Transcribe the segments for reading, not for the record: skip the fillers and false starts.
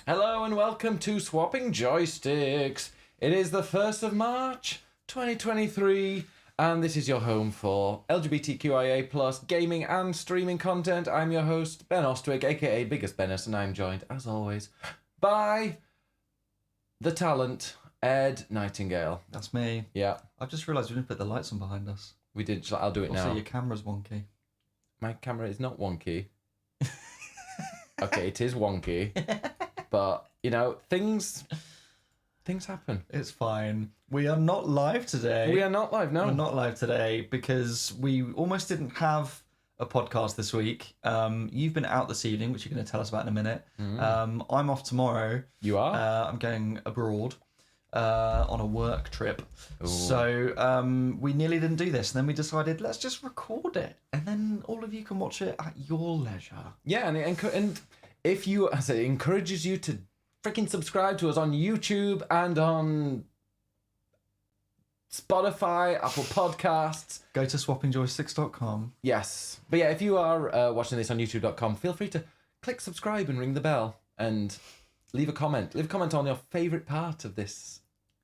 Hello and welcome to Swapping Joysticks. It is the 1st of March, 2023, and this is your home for LGBTQIA plus gaming and streaming content. I'm your host, Ben Ostwick, aka Biggest Bennis, and I'm joined, as always, by the talent, Ed Nightingale. That's me. Yeah. I've just realised we didn't put the lights on behind us. We did, I'll do it Also, now. your camera's wonky. My camera is not wonky. Okay, it is wonky. But, you know, things happen. It's fine. We are not live today. We are not live, no. We're not live today because we almost didn't have a podcast this week. You've been out this evening, which you're going to tell us about in a minute. I'm off tomorrow. You are? I'm going abroad on a work trip. Ooh. So we nearly didn't do this. And then we decided, let's just record it. And then all of you can watch it at your leisure. Yeah, and if you, as it encourages you to freaking subscribe to us on YouTube and on Spotify, Apple Podcasts. Go to swappingjoysticks.com. Yes. But yeah, if you are watching this on youtube.com, feel free to click subscribe and ring the bell and leave a comment. Leave a comment on your favourite part of this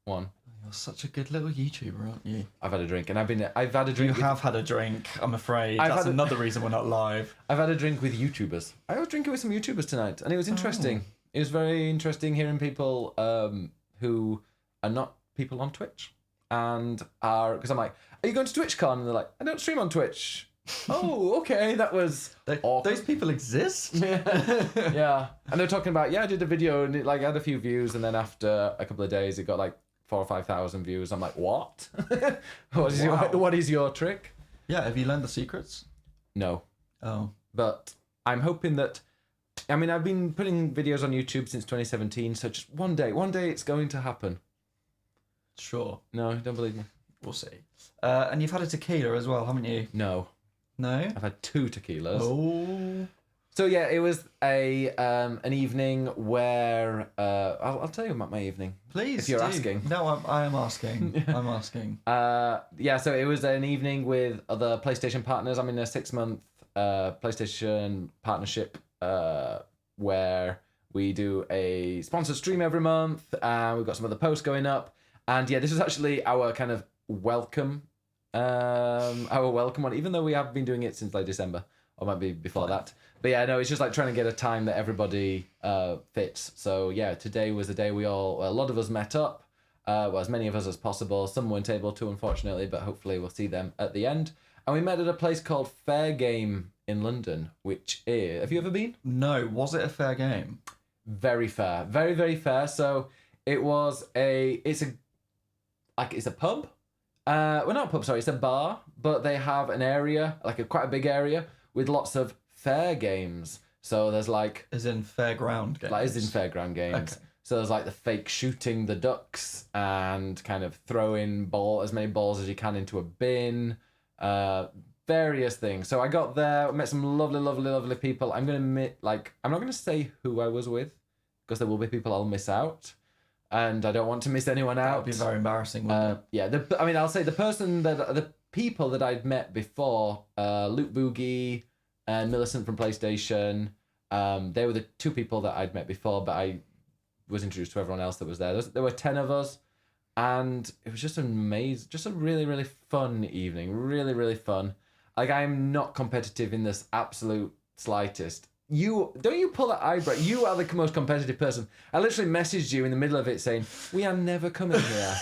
one. You're such a good little YouTuber, aren't you? I've had a drink, and I've had a drink. You have had a drink, I'm afraid. That's another reason we're not live. I've had a drink with YouTubers. I was drinking with some YouTubers tonight, and it was interesting. It was very interesting hearing people who are not people on Twitch and are, because I'm like, are you going to TwitchCon? And they're like, I don't stream on Twitch. Oh, okay, that was awkward. Those people exist? Yeah. And they're talking about, I did a video and it had a few views, and then after a couple of days it got 4,000 or 5,000 views. I'm like, what? What is your trick? Yeah, have you learned the secrets? No. Oh. But I'm hoping that, I've been putting videos on YouTube since 2017, so just one day it's going to happen. Sure. No, don't believe me. We'll see. And you've had a tequila as well, haven't you? No. No? I've had 2 tequilas. Oh. So yeah, it was an evening where I'll tell you about my evening. Please, if you're asking. No, I am asking. I'm asking. So it was an evening with other PlayStation partners. I'm in a 6-month PlayStation partnership where we do a sponsored stream every month. We've got some other posts going up, and this was actually our kind of welcome one, even though we have been doing it since December, or might be before that. But yeah, no, it's just trying to get a time that everybody fits. So yeah, today was the day a lot of us met up, as many of us as possible. Some weren't able to, unfortunately, but hopefully we'll see them at the end. And we met at a place called Fair Game in London, which is, have you ever been? No, was it a fair game? Very fair, very, very fair. So it's a pub. Well, not a pub, sorry, it's a bar, but they have an area, quite a big area with lots of fair games. So there's as in fairground games. As in fairground games. Okay. So there's the fake shooting the ducks and kind of throwing as many balls as you can into a bin. Various things. So I got there, met some lovely, lovely, lovely people. I'm gonna admit, I'm not gonna say who I was with, because there will be people I'll miss out, and I don't want to miss anyone out. That would be very embarrassing, wouldn't it? I'll say the people that I'd met before, Luke Boogie and Millicent from PlayStation, they were the 2 people that I'd met before, but I was introduced to everyone else that was there. There were 10 of us, and it was just amazing, just a really, really fun evening, really, really fun. I'm not competitive in this absolute slightest. Don't you pull that eyebrow? You are the most competitive person. I literally messaged you in the middle of it saying, we are never coming here.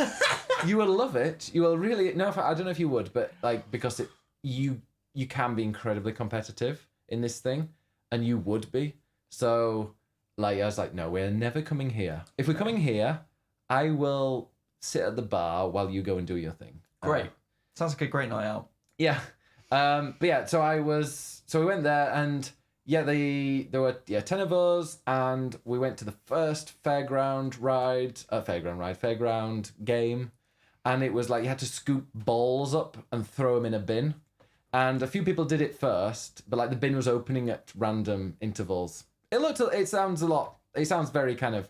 You will love it. You will really, no, I don't know if you would, but because you can be incredibly competitive in this thing, and you would be. So I was like, no, we're never coming here. If we're coming here, I will sit at the bar while you go and do your thing. Great. Sounds like a great night out. Yeah. So we went there, and there were 10 of us, and we went to the first fairground game, and it was you had to scoop balls up and throw them in a bin, and a few people did it first, but the bin was opening at random intervals. It sounds very kind of,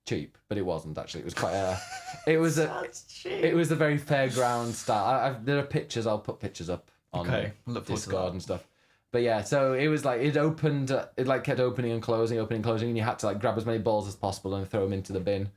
cheap, but it wasn't actually. It was quite it was a very fairground style. There are pictures. I'll put pictures up on Look Discord and stuff. But yeah, so it was like it opened, it like kept opening and closing, and you had to like grab as many balls as possible and throw them into the bin.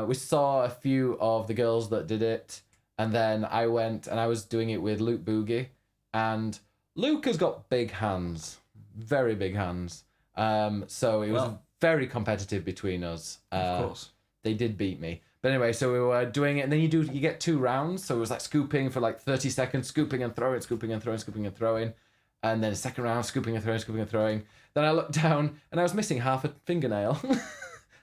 We saw a few of the girls that did it, and then I went and I was doing it with Luke Boogie, and Luke has got big hands, very big hands. So it was very competitive between us. Of course. They did beat me. But anyway, so we were doing it, and then you get 2 rounds. So it was like scooping for like 30 seconds, scooping and throwing, scooping and throwing, scooping and throwing. And then second round, scooping and throwing, scooping and throwing. Then I looked down, and I was missing half a fingernail.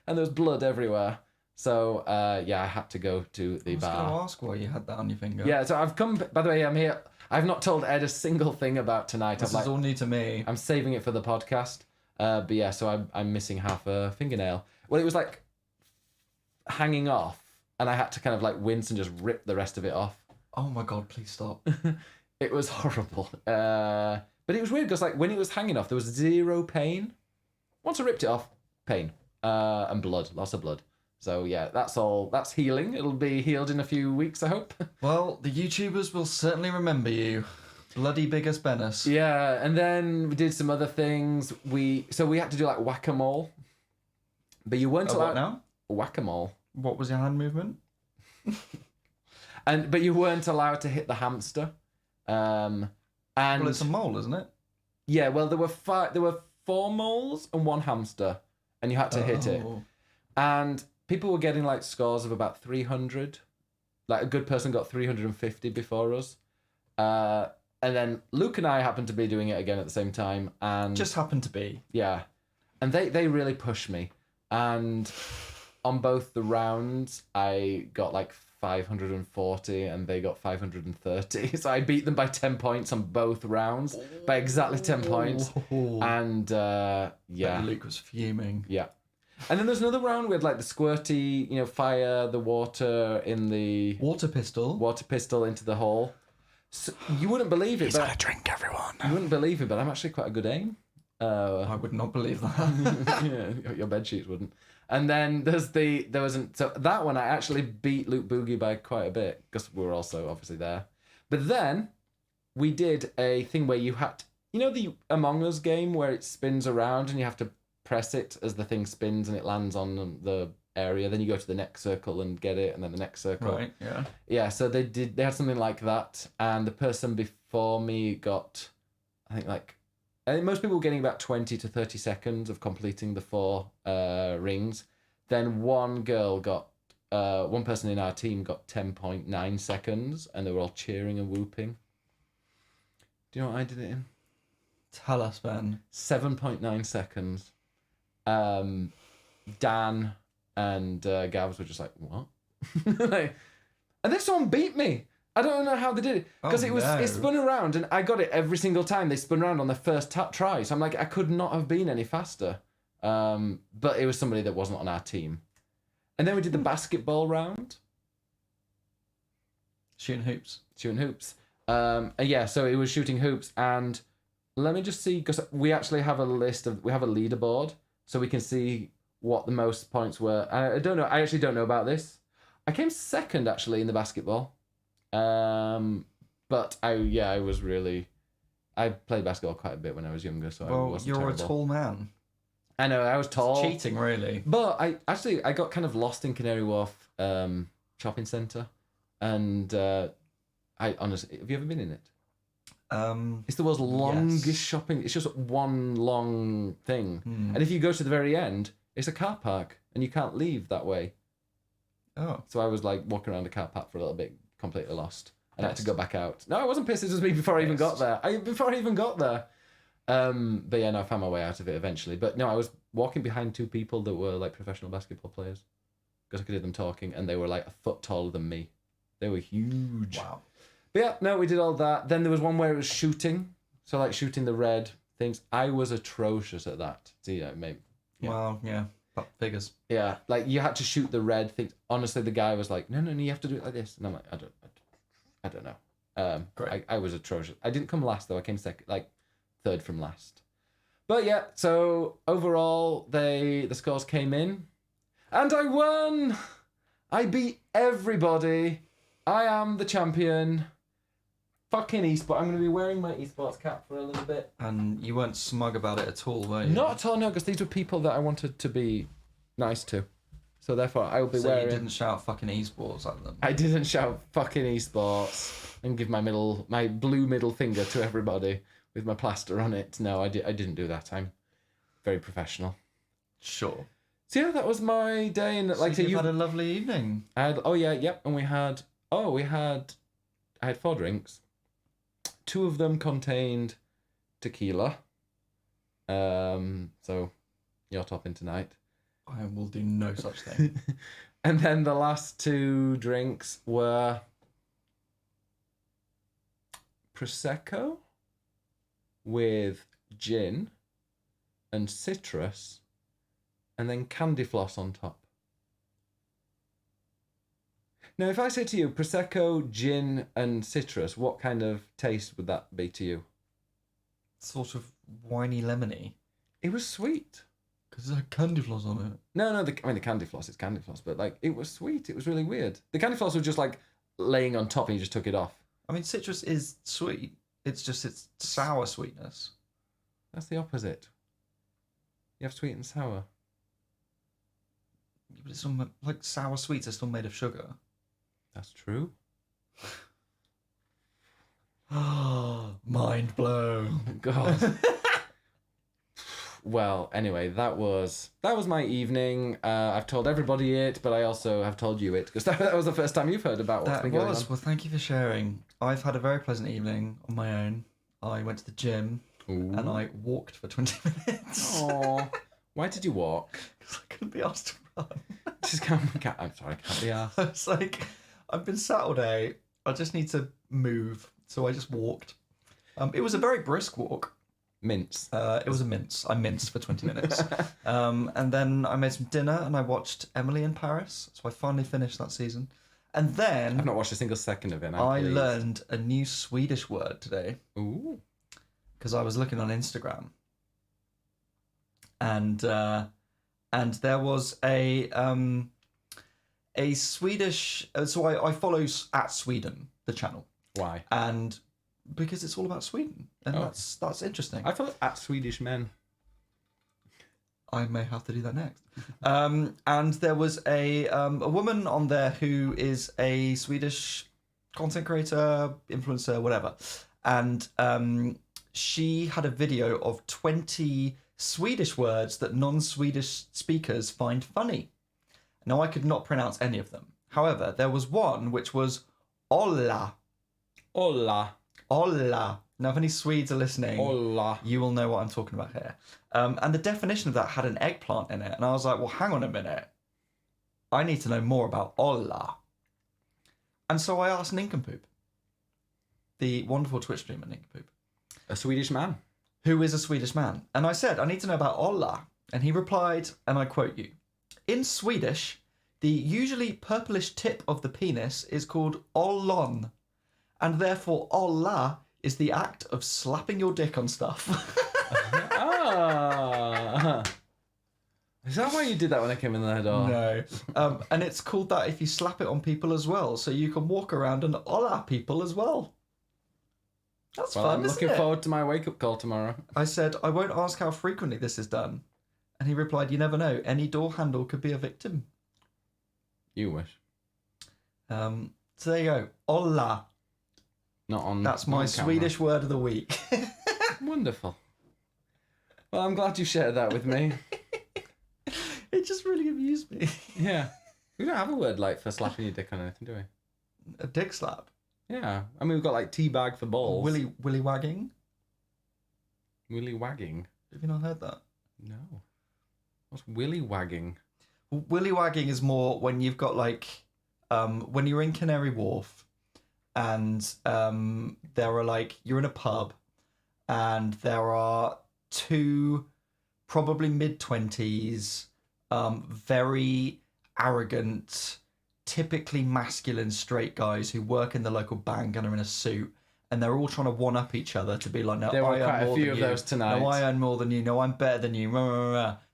And there was blood everywhere. So, yeah, I had to go to the bar. I was going to ask why you had that on your finger. Yeah, so I've come... By the way, I'm here. I've not told Ed a single thing about tonight. This is all new to me. I'm saving it for the podcast. But yeah, so I'm missing half a fingernail. Well, it was like hanging off, and I had to kind of like wince and just rip the rest of it off. Oh my God, please stop. It was horrible. But it was weird because like when it was hanging off, there was 0 pain. Once I ripped it off, pain. And blood, lots of blood. So yeah, that's healing. It'll be healed in a few weeks, I hope. Well, the YouTubers will certainly remember you. Bloody biggest Bennis. Yeah, and then we did some other things. So we had to do like whack-a-mole. But you weren't allowed... What now? Whack-a-mole. What was your hand movement? But you weren't allowed to hit the hamster. And well, it's a mole, isn't it? Yeah, well, there were 4 moles and 1 hamster, and you had to hit it. And people were getting like scores of about 300. Like a good person got 350 before us. And then Luke and I happened to be doing it again at the same time, and just happened to be. Yeah, and they really pushed me, and on both the rounds I got like 540 and they got 530. So I beat them by 10 points on both rounds, by exactly 10 points. And yeah, Luke was fuming. Yeah. And then there's another round with like the squirty, fire the water in the water pistol into the hole. So you wouldn't believe it. He's got a drink, everyone. You wouldn't believe it, but I'm actually quite a good aim. I would not believe that. Yeah, your bed sheets wouldn't. And then so that one I actually beat Luke Boogie by quite a bit because we were also obviously there. But then we did a thing where you had the Among Us game where it spins around and you have to press it as the thing spins and it lands on the area. Then you go to the next circle and get it, and then the next circle. Right. Yeah. Yeah. So they had something like that, and the person before me got, I think most people were getting about 20 to 30 seconds of completing the 4 rings. Then one person in our team got 10.9 seconds, and they were all cheering and whooping. Do you know what I did it in? Tell us, Ben. 7.9 seconds. Dan and Gavs were just like, what? And then someone beat me. I don't know how they did it. Because it spun around, and I got it every single time they spun around on the first try. So I'm like, I could not have been any faster. But it was somebody that wasn't on our team. And then we did the basketball round. Shooting hoops. And yeah, so it was shooting hoops. And let me just see, because we actually have a leaderboard, so we can see what the most points were. I don't know. I actually don't know about this. I came second actually in the basketball. But I played basketball quite a bit when I was younger, so I wasn't you're terrible. A tall man. I know, I was tall. It's cheating, really. But I got kind of lost in Canary Wharf shopping centre, and I honestly, have you ever been in it? It's the world's longest shopping. It's just one long thing, and if you go to the very end, it's a car park, and you can't leave that way. Oh, so I was like walking around a car park for a little bit, completely lost, and I had to go back out. No, I wasn't pissed. It was me before I even got there. But yeah, no, I found my way out of it eventually. But no, I was walking behind 2 people that were like professional basketball players, because I could hear them talking, and they were like a foot taller than me. They were huge. Wow. But yeah, no, we did all that. Then there was one where it was shooting. So like shooting the red things. I was atrocious at that. So yeah, maybe. Yeah. Well, yeah. That figures. Yeah, like you had to shoot the red things. Honestly, the guy was like, no, you have to do it like this. And I'm like, I don't know. Great. I was atrocious. I didn't come last though. I came second, like 3rd from last. But yeah, so overall, the scores came in, and I won. I beat everybody. I am the champion. fucking esports. I'm going to be wearing my esports cap for a little bit. And you weren't smug about it at all, were you? Not at all, no, because these were people that I wanted to be nice to. So therefore, I will be So wearing... you didn't shout fucking esports at them? I didn't shout fucking esports and give my blue middle finger to everybody with my plaster on it. No, I didn't do that. I'm very professional. Sure. So yeah, that was my day. And So you've had a lovely evening. I had, and I had 4 drinks. 2 of them contained tequila. So you're topping tonight. I will do no such thing. And then the last 2 drinks were Prosecco with gin and citrus, and then candy floss on top. Now, if I say to you Prosecco, gin, and citrus, what kind of taste would that be to you? Sort of winey lemony. It was sweet. Because there's candy floss on it. No, the candy floss is candy floss, but like it was sweet. It was really weird. The candy floss was just like laying on top and you just took it off. I mean, citrus is sweet. It's just its sour sweetness. That's the opposite. You have sweet and sour. But it's all, like sour sweets are still made of sugar. That's true. Mind blown. God. Well, anyway, that was my evening. I've told everybody it, but I also have told you it because that was the first time you've heard about what's been going on. Well, thank you for sharing. I've had a very pleasant evening on my own. I went to the gym and I walked for 20 minutes. Aww. Why did you walk? Because I couldn't be asked to run. I'm sorry, I can't be asked. I was like, I've been sat all day. I just need to move. So I just walked. It was a very brisk walk. Mince. It was a mince. I minced for 20 minutes. And then I made some dinner and I watched Emily in Paris. So I finally finished that season. And then... I've not watched a single second of it. I learned a new Swedish word today. Ooh. Because I was looking on Instagram. And there was a Swedish... So I follow at Sweden, the channel. Why? And... because it's all about Sweden, and that's interesting. I thought at Swedish men. I may have to do that next. And there was a woman on there who is a Swedish content creator, influencer, whatever, and she had a video of 20 Swedish words that non-Swedish speakers find funny. Now, I could not pronounce any of them. However, there was one which was "olla." Olla. Olla. Now, if any Swedes are listening, Olla. you will know what I'm talking about here. And the definition of that had an eggplant in it. And I was like, well, hang on a minute. I need to know more about olla. And so I asked Nincompoop, the wonderful Twitch streamer Nincompoop. A Swedish man. Who is a Swedish man. And I said, I need to know about olla. And he replied, and I quote you, "In Swedish, the usually purplish tip of the penis is called ollon. And therefore, olla is the act of slapping your dick on stuff." Ah. Is that why you did that when I came in the door? No. And it's called that if you slap it on people as well. So you can walk around and olla people as well. That's fun, I'm looking forward to my wake-up call tomorrow. I said, I won't ask how frequently this is done. And he replied, you never know. Any door handle could be a victim. You wish. So there you go. Olla. Not on. That's my Swedish word of the week. Wonderful. Well, I'm glad you shared that with me. It just really amused me. Yeah. We don't have a word like for slapping your dick on anything, do we? A dick slap. Yeah. I mean, we've got like teabag for balls. Willy wagging. Willy wagging. Have you not heard that? No. What's willy wagging? Well, willy wagging is more when you've got like, when you're in Canary Wharf and there are like, you're in a pub and there are two probably mid-20s, very arrogant, typically masculine straight guys who work in the local bank and are in a suit, and they're all trying to one-up each other to be like, no, there were I earn quite more a few than of you. those tonight. No, I earn more than you. No, I'm better than you.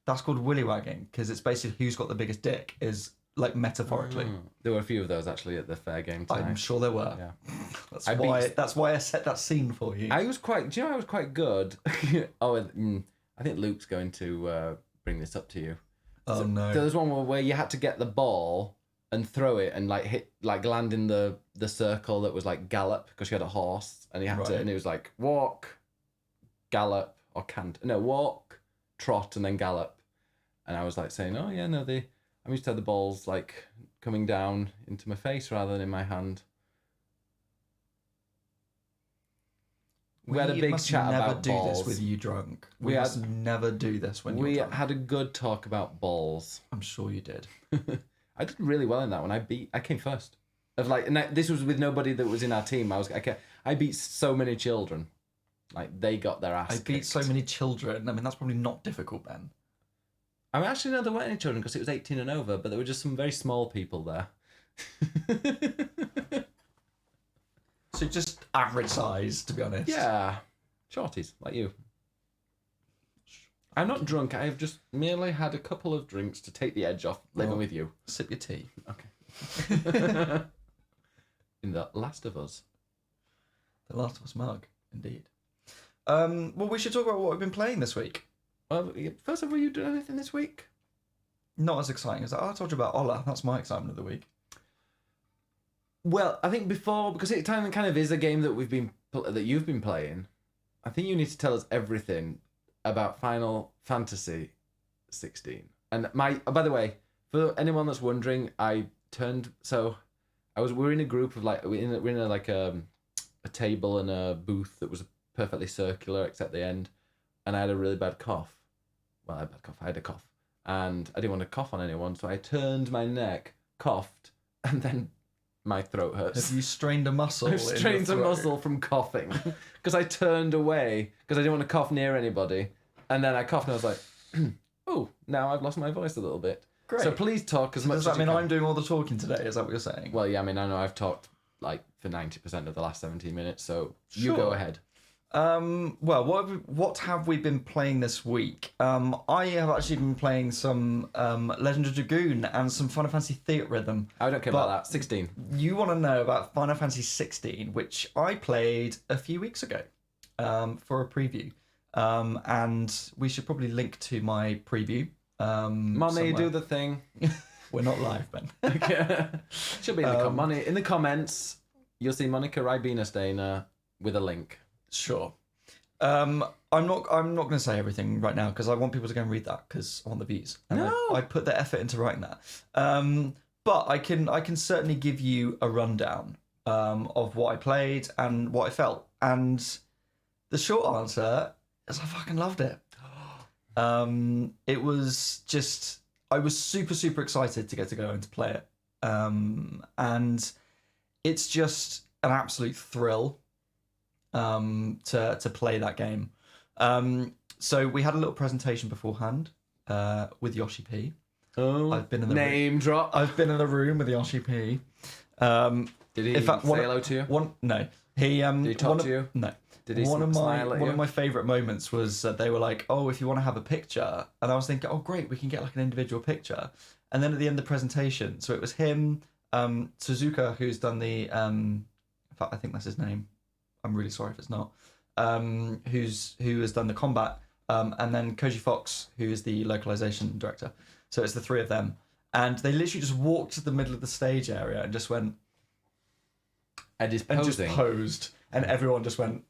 That's called willy-wagging, because it's basically who's got the biggest dick is like metaphorically. There were a few of those actually at the fair game tonight. I'm sure there were. Yeah. That's why I set that scene for you. I was quite good. I think Luke's going to bring this up to you. Oh no. There was one where you had to get the ball and throw it and land in the circle that was like gallop, because you had a horse and you had to, and it was like walk, gallop, or walk, trot, and then gallop. And I was like saying, oh yeah, no, I'm used to have the balls like coming down into my face rather than in my hand. We had a big chat about balls. We never do this with you drunk. We must never do this when you're drunk. We had a good talk about balls. I'm sure you did. I did really well in that one. I came first. This was with nobody that was in our team. I beat so many children. Like, they got their ass kicked. I beat so many children. I mean, that's probably not difficult, Ben. I mean, actually, no, there weren't any children because it was 18 and over, but there were just some very small people there. So just average size, to be honest. Yeah. Shorties, like you. I'm not drunk. I have just merely had a couple of drinks to take the edge off living with you. Sip your tea. Okay. In The Last of Us. The Last of Us mug, indeed. Well, we should talk about what we've been playing this week. First of all, you doing anything this week? Not as exciting as that. I told you about Ola. That's my excitement of the week. Well, I think because it kind of is a game that you've been playing, I think you need to tell us everything about Final Fantasy 16. And by the way, for anyone that's wondering, we were in a group of we're in a table and a booth that was perfectly circular except the end, and I had a really bad cough. Well, I had a cough, and I didn't want to cough on anyone, so I turned my neck, coughed, and then my throat hurts. Have you strained a muscle? I've strained a muscle from coughing because I turned away because I didn't want to cough near anybody, and then I coughed and I was like, oh, now I've lost my voice a little bit. Great. So please talk as much as you can. Does that mean I'm doing all the talking today? Is that what you're saying? Well, yeah, I mean, I know I've talked for 90% of the last 17 minutes, so you go ahead. Well, what have we been playing this week? I have actually been playing some Legend of Dragoon and some Final Fantasy Theatrhythm. I don't care about that. 16. You want to know about Final Fantasy 16, which I played a few weeks ago for a preview. And we should probably link to my preview. Money, do the thing. We're not live, Ben. Should be in the comments. You'll see Monica Rybina-Stainer with a link. Sure. I'm not going to say everything right now because I want people to go and read that because I want the views. And I put the effort into writing that. But I can certainly give you a rundown of what I played and what I felt. And the short answer is I fucking loved it. It was just, I was super, super excited to get to go and to play it. And it's just an absolute thrill to play that game. So we had a little presentation beforehand with Yoshi-P. Oh, I've been in the drop. I've been in the room with Yoshi-P. Did he say hello to you? No. Did he talk to you? No. Did he smile at you? One of my favourite moments was they were like, oh, if you want to have a picture. And I was thinking, oh, great, we can get like an individual picture. And then at the end of the presentation, so it was him, Suzuka, who's done the, in fact, I think that's his name. I'm really sorry if it's not. Who has done the combat, and then Koji Fox, who is the localization director. So it's the three of them. And they literally just walked to the middle of the stage area and just went... And just posed. And everyone just went...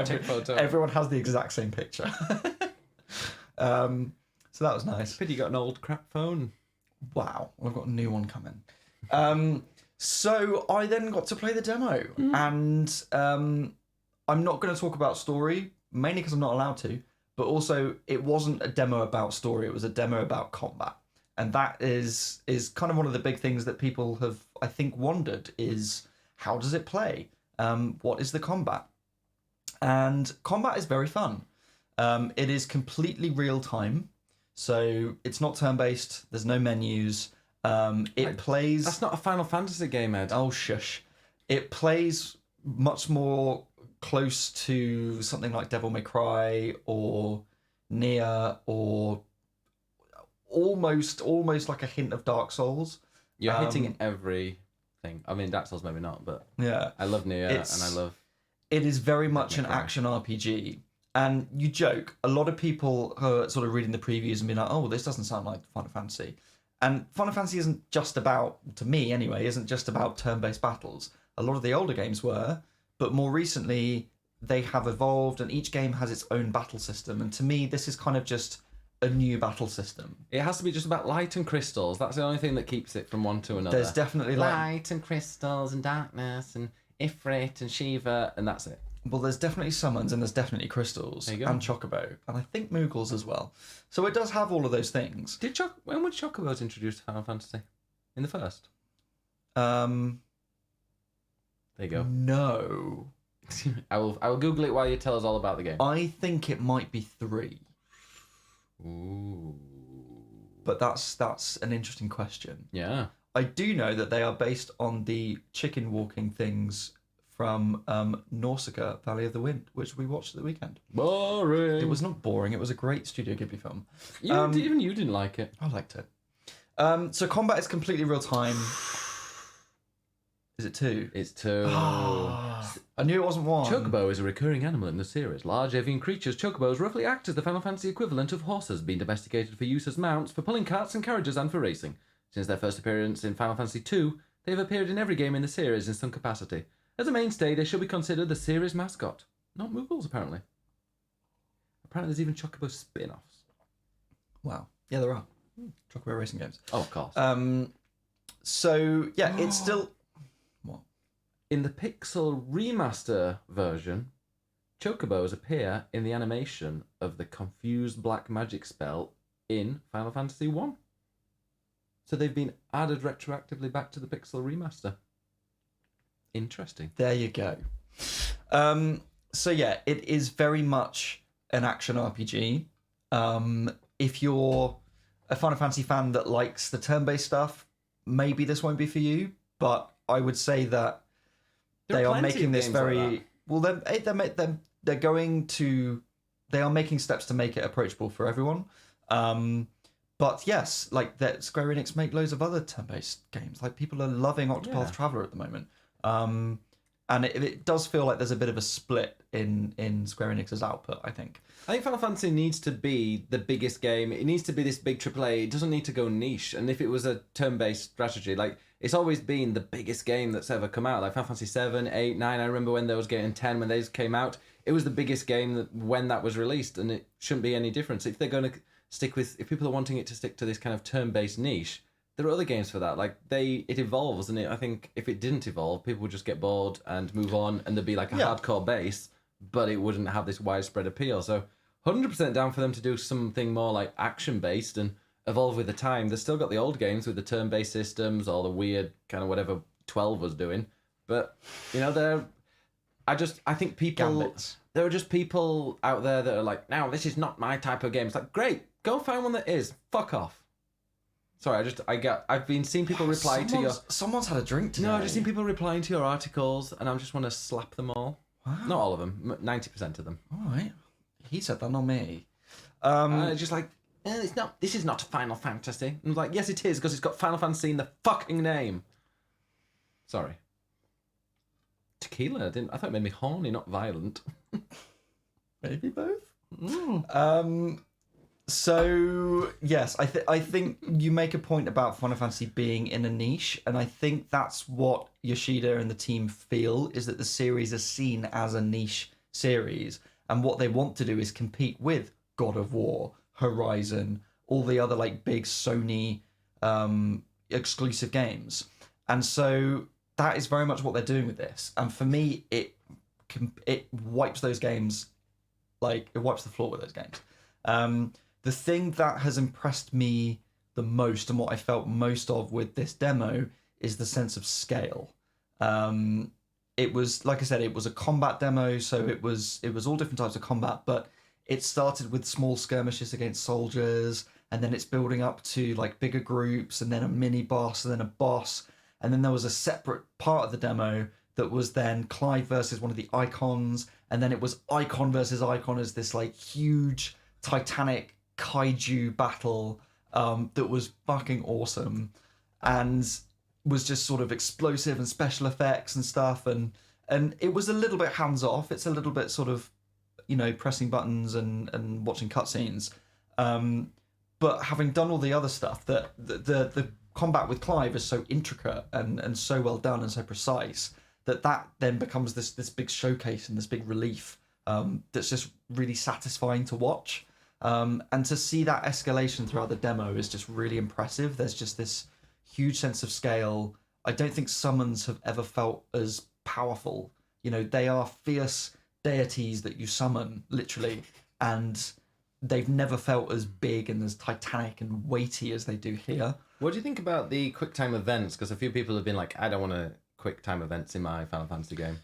Take photo. Everyone has the exact same picture. So that was nice. Pity you got an old crap phone. Wow, I've got a new one coming. So I then got to play the demo, and I'm not going to talk about story, mainly because I'm not allowed to, but also it wasn't a demo about story, it was a demo about combat. And that is kind of one of the big things that people have, I think, wondered is, how does it play? What is the combat? And combat is very fun. It is completely real time, so it's not turn-based, there's no menus. Plays... That's not a Final Fantasy game, Ed. Oh, shush. It plays much more close to something like Devil May Cry or Nier or almost like a hint of Dark Souls. You're hitting everything. I mean, Dark Souls maybe not, but Yeah, I love Nier and I love. It is very much an action RPG. And you joke, a lot of people are sort of reading the previews and being like, oh, this doesn't sound like Final Fantasy. And Final Fantasy isn't just about, to me anyway, isn't just about turn-based battles. A lot of the older games were, but more recently they have evolved and each game has its own battle system. And to me, this is kind of just a new battle system. It has to be just about light and crystals. That's the only thing that keeps it from one to another. There's definitely light and crystals and darkness and Ifrit and Shiva, and that's it. Well, there's definitely summons and there's definitely crystals and Chocobo, and I think Moogles as well. So it does have all of those things. When were Chocobos introduced to Final Fantasy? In the first? There you go. No. I will Google it while you tell us all about the game. I think it might be 3. Ooh. But that's an interesting question. Yeah. I do know that they are based on the chicken walking things from Nausicaa, Valley of the Wind, which we watched at the weekend. Boring. It was not boring. It was a great Studio Ghibli film. Even you didn't like it. I liked it. So combat is completely real time. Is it 2? It's 2. I knew it wasn't 1. Chocobo is a recurring animal in the series. Large avian creatures, chocobos roughly act as the Final Fantasy equivalent of horses, being domesticated for use as mounts, for pulling carts and carriages, and for racing. Since their first appearance in Final Fantasy II, they have appeared in every game in the series in some capacity. As a mainstay, they should be considered the series mascot. Not Moogles, apparently. Apparently there's even Chocobo spin-offs. Wow. Yeah, there are. Chocobo racing games. Oh, of course. So, yeah, it's still... What? In the Pixel Remaster version, Chocobos appear in the animation of the confused black magic spell in Final Fantasy 1. So they've been added retroactively back to the Pixel Remaster. Interesting. There you go. So yeah, it is very much an action RPG. If you're a Final Fantasy fan that likes the turn-based stuff, maybe this won't be for you. But I would say that they are making this very well. They're going to. They are making steps to make it approachable for everyone. But yes, like that Square Enix make loads of other turn-based games. Like people are loving Octopath Traveler at the moment. And it does feel like there's a bit of a split in Square Enix's output, I think. I think Final Fantasy needs to be the biggest game. It needs to be this big AAA. It doesn't need to go niche. And if it was a turn-based strategy, like it's always been the biggest game that's ever come out. Like Final Fantasy 7, 8, 9, I remember when they was getting 10, when those came out, it was the biggest game when that was released, and it shouldn't be any difference. If they're going to if people are wanting it to stick to this kind of turn-based niche, there are other games for that. Like it evolves, and I think if it didn't evolve, people would just get bored and move on, and there'd be like a hardcore base, but it wouldn't have this widespread appeal. So 100% down for them to do something more like action-based and evolve with the time. They've still got the old games with the turn-based systems, or the weird kind of whatever 12 was doing. But, I think people... Gambits. There are just people out there that are like, no, this is not my type of game. It's like, great, go find one that is. Fuck off. Sorry, I've been seeing people reply to your... Someone's had a drink today. No, I've just seen people replying to your articles, and I just want to slap them all. Wow. Not all of them, 90% of them. All right. He said that, not me. Just like, this is not Final Fantasy. And I'm like, yes, it is, because it's got Final Fantasy in the fucking name. Sorry. Tequila, I thought it made me horny, not violent. Maybe both. So yes, I think you make a point about Final Fantasy being in a niche, and I think that's what Yoshida and the team feel, is that the series is seen as a niche series, and what they want to do is compete with God of War, Horizon, all the other like big Sony exclusive games, and so that is very much what they're doing with this. And for me, it wipes those games, like it wipes the floor with those games. The thing that has impressed me the most and what I felt most of with this demo is the sense of scale. It was, like I said, it was a combat demo, so it was all different types of combat, but it started with small skirmishes against soldiers, and then it's building up to like bigger groups, and then a mini boss, and then a boss, and then there was a separate part of the demo that was then Clive versus one of the icons, and then it was icon versus icon as this like huge Titanic kaiju battle, that was fucking awesome, and was just sort of explosive and special effects and stuff, and it was a little bit hands off. It's a little bit sort of, pressing buttons and watching cutscenes. But having done all the other stuff, the combat with Clive is so intricate and so well done and so precise that then becomes this big showcase and this big relief that's just really satisfying to watch. And to see that escalation throughout the demo is just really impressive. There's just this huge sense of scale. I don't think summons have ever felt as powerful. They are fierce deities that you summon, literally, and they've never felt as big and as titanic and weighty as they do here. What do you think about the QuickTime events? Because a few people have been like, I don't want to QuickTime events in my Final Fantasy game.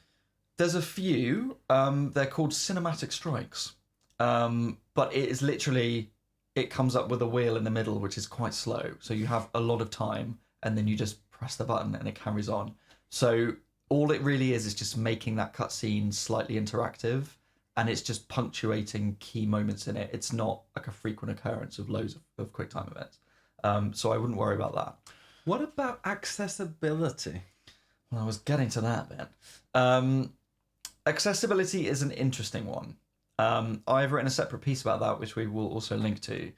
There's a few. They're called cinematic strikes. But it is literally, it comes up with a wheel in the middle, which is quite slow. So you have a lot of time, and then you just press the button and it carries on. So all it really is just making that cutscene slightly interactive, and it's just punctuating key moments in it. It's not like a frequent occurrence of loads of QuickTime events. So I wouldn't worry about that. What about accessibility? Well, I was getting to that then. Accessibility is an interesting one. I've written a separate piece about that, which we will also link to,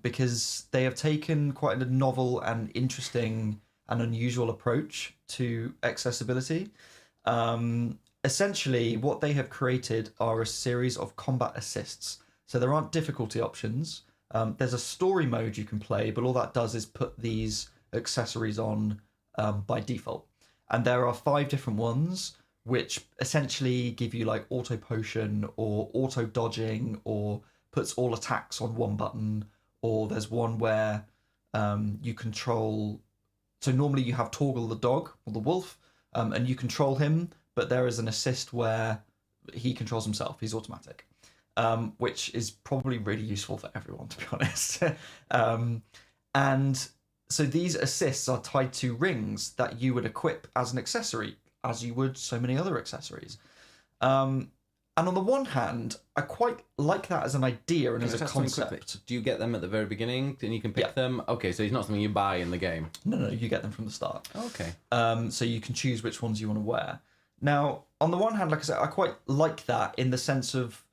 because they have taken quite a novel and interesting and unusual approach to accessibility. Essentially, what they have created are a series of combat assists. So there aren't difficulty options. There's a story mode you can play, but all that does is put these accessories on by default. And there are 5 different ones, which essentially give you like auto potion or auto dodging, or puts all attacks on one button. Or there's one where you control. So normally you have Torgal the dog or the wolf, and you control him, but there is an assist where he controls himself. He's automatic, which is probably really useful for everyone, to be honest. And so these assists are tied to rings that you would equip as an accessory, as you would so many other accessories. And on the one hand, I quite like that as an idea and as a concept. Do you get them at the very beginning and you can pick them? Okay, so it's not something you buy in the game. No, you get them from the start. Okay. So you can choose which ones you want to wear. Now, on the one hand, like I said, I quite like that in the sense of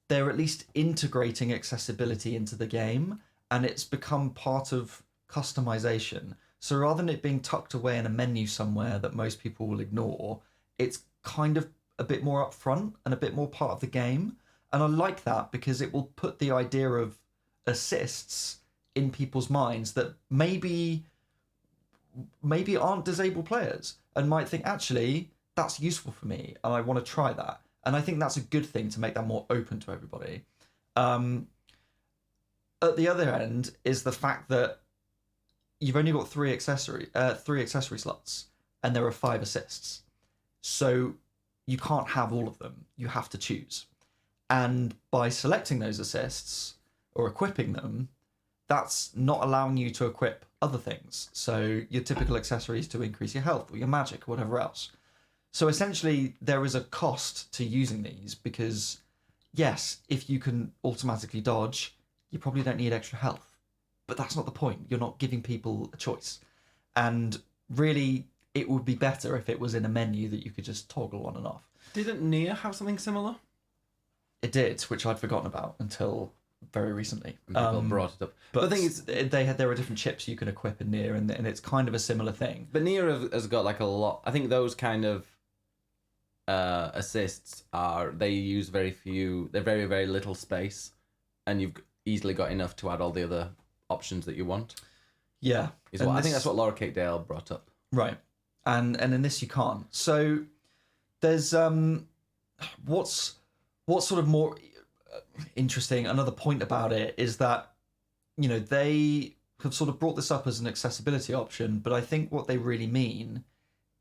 they're at least integrating accessibility into the game, and it's become part of customization. So rather than it being tucked away in a menu somewhere that most people will ignore, it's kind of a bit more upfront and a bit more part of the game. And I like that because it will put the idea of assists in people's minds that maybe aren't disabled players and might think, actually, that's useful for me and I want to try that. And I think that's a good thing to make that more open to everybody. At the other end is the fact that you've only got 3 accessory slots, and there are 5 assists. So you can't have all of them. You have to choose. And by selecting those assists or equipping them, that's not allowing you to equip other things. So your typical accessories to increase your health or your magic or whatever else. So essentially, there is a cost to using these because, yes, if you can automatically dodge, you probably don't need extra health. But that's not the point. You're not giving people a choice. And really, it would be better if it was in a menu that you could just toggle on and off. Didn't Nier have something similar? It did, which I'd forgotten about until very recently. People brought it up. But the thing is, there are different chips you can equip in Nier, and it's kind of a similar thing. But Nier has got like a lot. I think those kind of assists they use very few. They're very, very little space, and you've easily got enough to add all the other options that you want. Yeah, I think that's what Laura Kate Dale brought up. Right, and in this you can't. So there's what's sort of more interesting. Another point about it is that they have sort of brought this up as an accessibility option, but I think what they really mean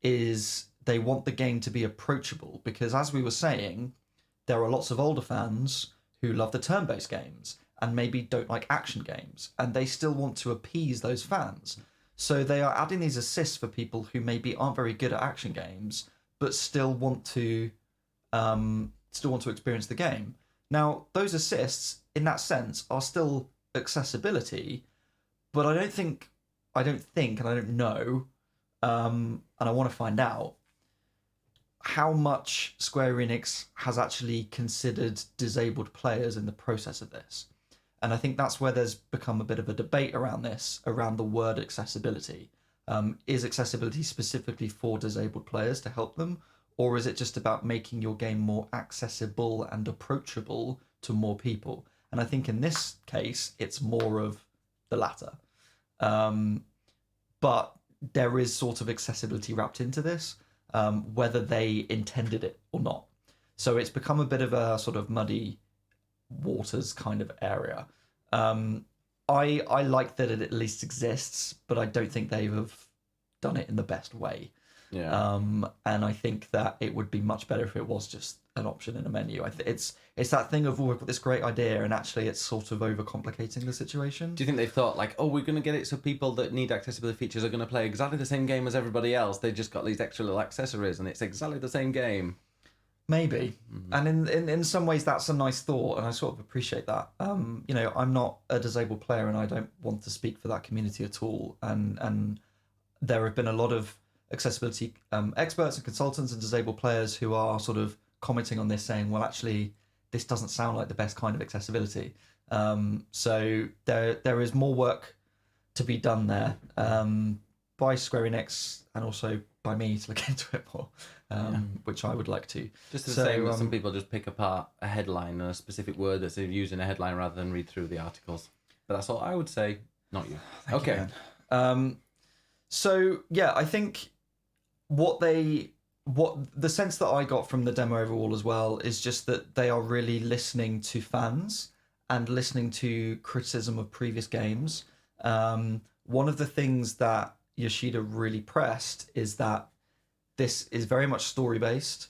is they want the game to be approachable, because as we were saying, there are lots of older fans who love the turn-based games and maybe don't like action games, and they still want to appease those fans. So they are adding these assists for people who maybe aren't very good at action games, but still want to experience the game. Now, those assists, in that sense, are still accessibility, but I don't think, and I don't know, and I want to find out how much Square Enix has actually considered disabled players in the process of this. And I think that's where there's become a bit of a debate around this, around the word accessibility. Is accessibility specifically for disabled players to help them, or is it just about making your game more accessible and approachable to more people? And I think in this case, it's more of the latter. But there is sort of accessibility wrapped into this, whether they intended it or not. So it's become a bit of a sort of muddy waters kind of area. I like that it at least exists, but I don't think they have done it in the best way. Yeah. And I think that it would be much better if it was just an option in a menu. It's that thing of, oh, we've got this great idea, and actually it's sort of overcomplicating the situation. Do you think they thought like, oh, we're going to get it so people that need accessibility features are going to play exactly the same game as everybody else? They just got these extra little accessories, and it's exactly the same game. Maybe. And in some ways that's a nice thought, and I sort of appreciate that. You know, I'm not a disabled player, and I don't want to speak for that community at all. And there have been a lot of accessibility experts and consultants and disabled players who are sort of commenting on this, saying, well, actually, this doesn't sound like the best kind of accessibility. So there is more work to be done there by Square Enix and also by me to look into it more, which I would like to. Just the same as some people just pick apart a headline and a specific word that's used in a headline rather than read through the articles. But that's all I would say, not you. Thank you, man. So yeah, I think what the sense that I got from the demo overall as well is just that they are really listening to fans and listening to criticism of previous games. One of the things that Yoshida really pressed is that this is very much story based,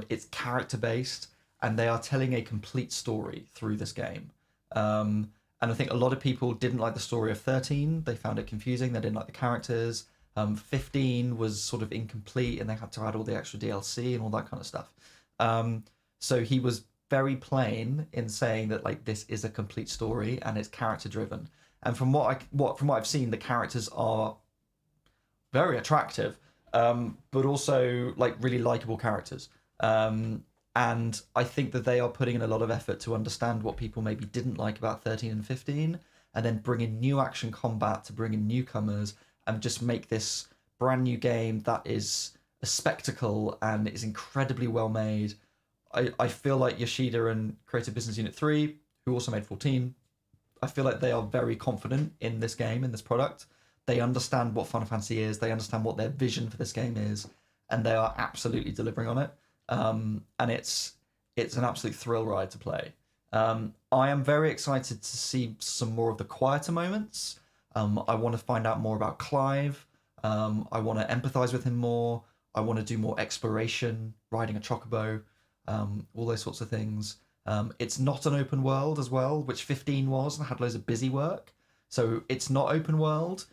it's character based, and they are telling a complete story through this game. And I think a lot of people didn't like the story of 13. They found it confusing. They didn't like the characters. 15 was sort of incomplete, and they had to add all the extra DLC and all that kind of stuff. So he was very plain in saying that like this is a complete story and it's character driven. And from what I've seen, the characters are very attractive, but also like really likable characters. And I think that they are putting in a lot of effort to understand what people maybe didn't like about 13 and 15, and then bring in new action combat to bring in newcomers and just make this brand new game that is a spectacle and is incredibly well made. I feel like Yoshida and Creative Business Unit 3, who also made 14, I feel like they are very confident in this game, in this product. They understand what Final Fantasy is, they understand what their vision for this game is, and they are absolutely delivering on it. And it's an absolute thrill ride to play. I am very excited to see some more of the quieter moments. I want to find out more about Clive. I want to empathize with him more. I want to do more exploration, riding a chocobo, all those sorts of things. It's not an open world as well, which 15 was and had loads of busy work. So it's not open world,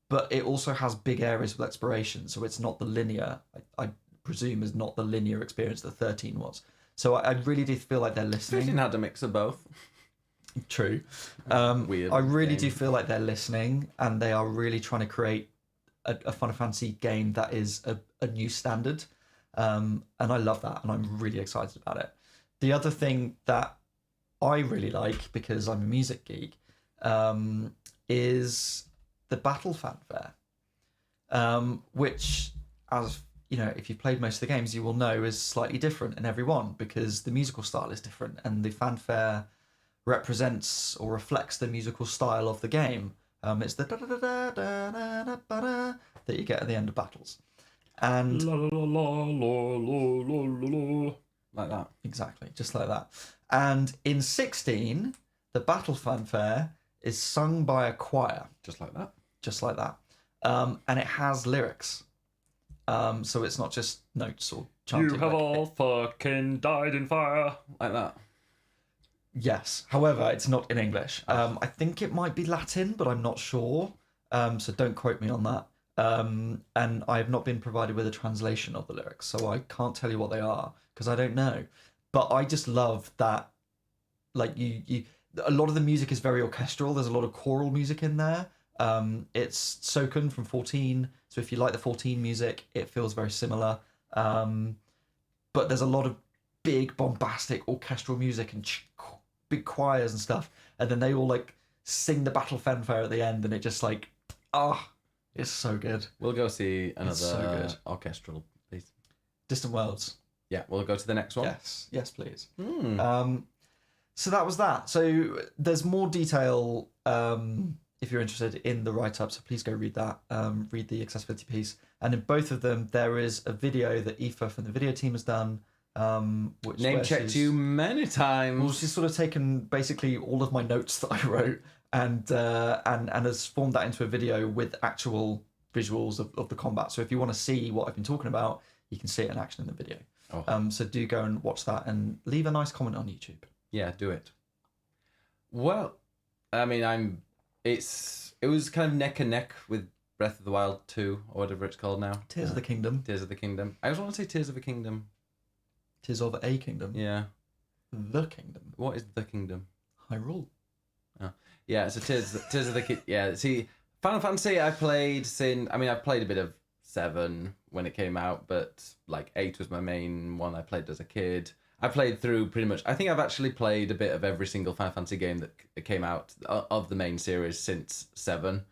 but it also has big areas with exploration. So it's not the linear, I presume, is not the linear experience that 13 was. So I really do feel like they're listening. 15 had a mix of both. True. Weird. I really do feel like they're listening, and they are really trying to create a Final Fantasy game that is a new standard. And I love that, and I'm really excited about it. The other thing that I really like, because I'm a music geek, is the battle fanfare, which, as you know, if you've played most of the games, you will know is slightly different in every one, because the musical style is different, and the fanfare represents or reflects the musical style of the game. It's the da da da da da da da da that you get at the end of battles, and la, la, la, la, la, la, la. Like that. Exactly, just like that. And in 16, the battle fanfare is sung by a choir, Just like that. just like that, and it has lyrics. So it's not just notes or chanting. You have all fucking died in fire. Like that. Yes. However, it's not in English. I think it might be Latin, but I'm not sure. So don't quote me on that. And I have not been provided with a translation of the lyrics, so I can't tell you what they are because I don't know. But I just love that, like you, a lot of the music is very orchestral. There's a lot of choral music in there, It's Soken from 14, so if you like the 14 music, it feels very similar. But there's a lot of big bombastic orchestral music and big choirs and stuff, and then they all like sing the battle fanfare at the end, and it just like it's so good. We'll go see another so good. orchestral piece. Distant Worlds. Yeah, we'll go to the next one. Yes, please. Mm. So that was that. So there's more detail if you're interested in the write-up, so please go read that. Read the accessibility piece. And in both of them, there is a video that Aoife from the video team has done. Which Name-checked you many times. Well, she's sort of taken basically all of my notes that I wrote and has formed that into a video with actual visuals of the combat. So if you want to see what I've been talking about, you can see it in action in the video. Oh. So do go and watch that and leave a nice comment on YouTube. Yeah, do it. Well, I mean, it was kind of neck and neck with Breath of the Wild 2 or whatever it's called now. Tears of the Kingdom. Tears of the Kingdom. I just want to say Tears of a Kingdom. Tears of a Kingdom. Yeah. The Kingdom. What is the kingdom? Hyrule. Oh. Yeah, so Tears of the Kingdom. Yeah, see, Final Fantasy I've played a bit of 7 when it came out, but like 8 was my main one I played as a kid. I played through pretty much, I think I've actually played a bit of every single Final Fantasy game that came out of the main series since 7.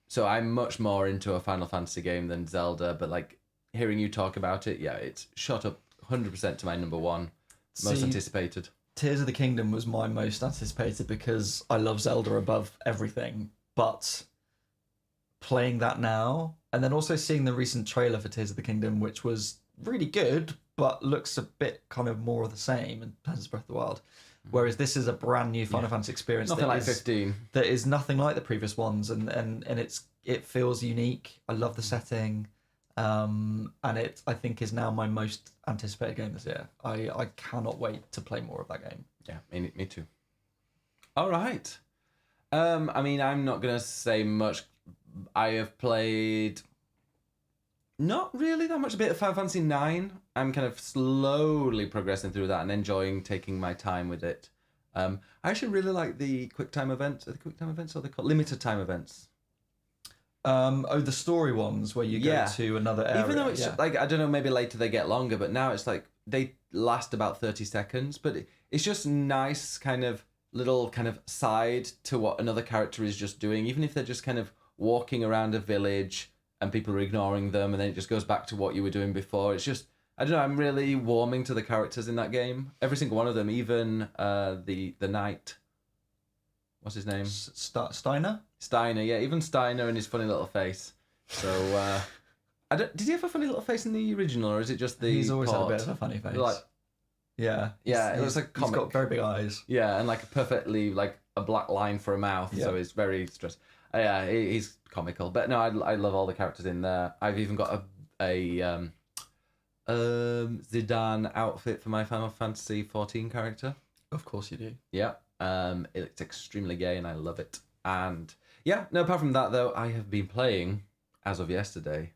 So I'm much more into a Final Fantasy game than Zelda, but like hearing you talk about it, yeah, it's shot up 100% to my number 1, most anticipated. Tears of the Kingdom was my most anticipated because I love Zelda above everything, but playing that now, and then also seeing the recent trailer for Tears of the Kingdom, which was really good, but looks a bit kind of more of the same in terms of Breath of the Wild. Whereas this is a brand new Final Fantasy experience. Nothing like 15. That is nothing like the previous ones, and it feels unique. I love the setting, and it I think is now my most anticipated game this year. I cannot wait to play more of that game. Yeah, me too. All right. I mean, I'm not gonna say much. I have played not really that much, a bit of Final Fantasy 9. I'm kind of slowly progressing through that and enjoying taking my time with it. I actually really like the quick time events. Are they quick time events or they called limited time events? The story ones where you go to another area. Even though it's like, I don't know, maybe later they get longer, but now it's like they last about 30 seconds. But it's just nice kind of little kind of side to what another character is just doing, even if they're just kind of walking around a village and people are ignoring them, and then it just goes back to what you were doing before. It's just, I don't know, I'm really warming to the characters in that game. Every single one of them, even the knight. What's his name? Steiner? Steiner, yeah, even Steiner and his funny little face. So, did he have a funny little face in the original, or is it just the He's always port? had a bit of a funny face. Like, yeah. it was like comic. He's got very big eyes. Yeah, and like a perfectly, like a black line for a mouth, so he's very stressed. Yeah, he's comical. But no, I love all the characters in there. I've even got a Zidane outfit for my Final Fantasy 14 character. Of course you do. Yeah. It's extremely gay and I love it. And yeah, no, apart from that though, I have been playing, as of yesterday,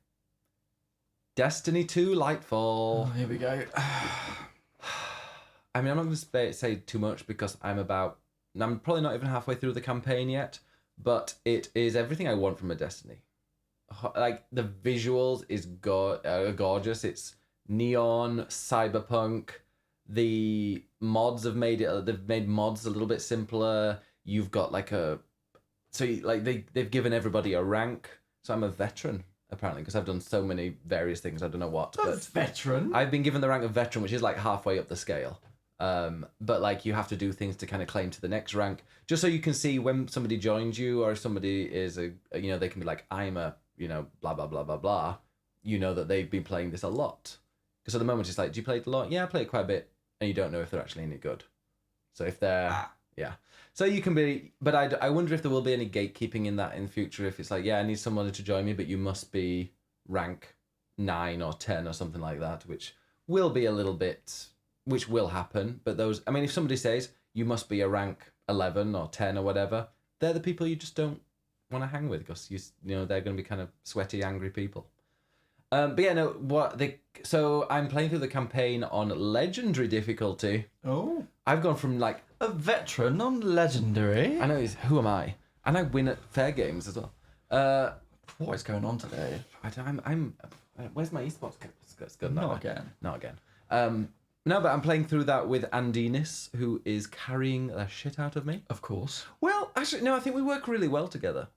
Destiny 2 Lightfall. Oh, here we go. I mean, I'm not going to say too much because I'm probably not even halfway through the campaign yet, but it is everything I want from a Destiny. Like, the visuals is gorgeous. It's neon, cyberpunk. The mods they've made mods a little bit simpler. You've got like they've given everybody a rank. So I'm a veteran apparently because I've done so many various things. I don't know what. That's veteran. I've been given the rank of veteran, which is like halfway up the scale. But like you have to do things to kind of claim to the next rank, just so you can see when somebody joins you or if somebody is they can be like, I'm a blah blah blah blah blah. You know that they've been playing this a lot. Because at the moment it's like, do you play it a lot? Yeah, I play it quite a bit. And you don't know if they're actually any good. So if they're, So you can be, but I wonder if there will be any gatekeeping in that in the future. If it's like, I need someone to join me, but you must be rank 9 or 10 or something like that, which will be a little bit, which will happen. But if somebody says you must be a rank 11 or 10 or whatever, they're the people you just don't want to hang with because they're going to be kind of sweaty, angry people. So I'm playing through the campaign on legendary difficulty. Oh. I've gone from like a veteran on legendary. I know, who am I? And I win at fair games as well. What is going on today? I'm where's my esports? It's good. Not again. Not again. No, but I'm playing through that with Andinis, who is carrying the shit out of me. Of course. Well, actually, no, I think we work really well together.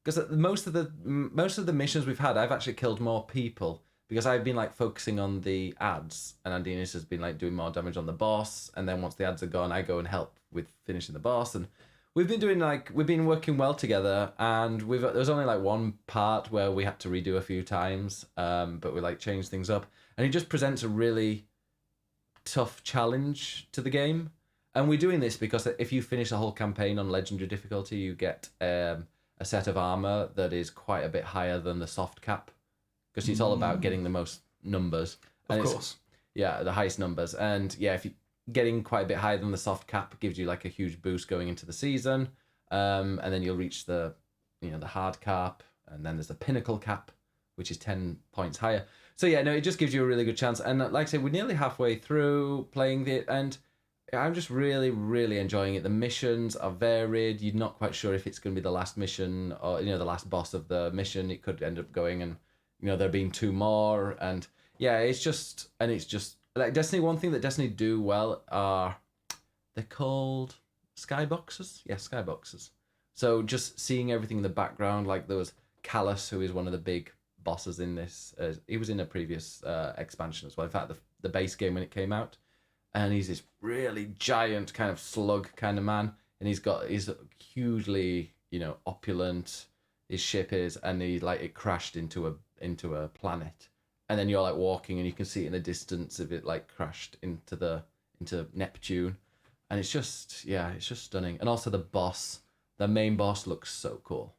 Because most of the missions we've had, I've actually killed more people because I've been like focusing on the ads, and Andinis has been like doing more damage on the boss. And then once the ads are gone, I go and help with finishing the boss. And we've been working well together. And there was only like one part where we had to redo a few times, but we like changed things up. And he just presents a really tough challenge to the game. And we're doing this because if you finish the whole campaign on legendary difficulty, you get a set of armor that is quite a bit higher than the soft cap, because it's all about getting the most numbers. Of course. Yeah, the highest numbers. And yeah, if you getting quite a bit higher than the soft cap gives you like a huge boost going into the season. And then you'll reach the hard cap, and then there's the pinnacle cap, which is 10 points higher. So yeah, no, it just gives you a really good chance. And like I say, we're nearly halfway through playing it, and I'm just really, really enjoying it. The missions are varied. You're not quite sure if it's going to be the last mission or the last boss of the mission. It could end up going and there being 2 more. And yeah, it's just like Destiny. One thing that Destiny do well are they're called skyboxes. Yeah, skyboxes. So just seeing everything in the background, like there was Callus, who is one of the big bosses in this. He was in a previous expansion as well. In fact, the base game when it came out. And he's this really giant kind of slug kind of man. And he's hugely, opulent. His ship is, and it crashed into a planet. And then you're like walking and you can see it in the distance of it like crashed into Neptune. And it's just stunning. And also the main boss looks so cool.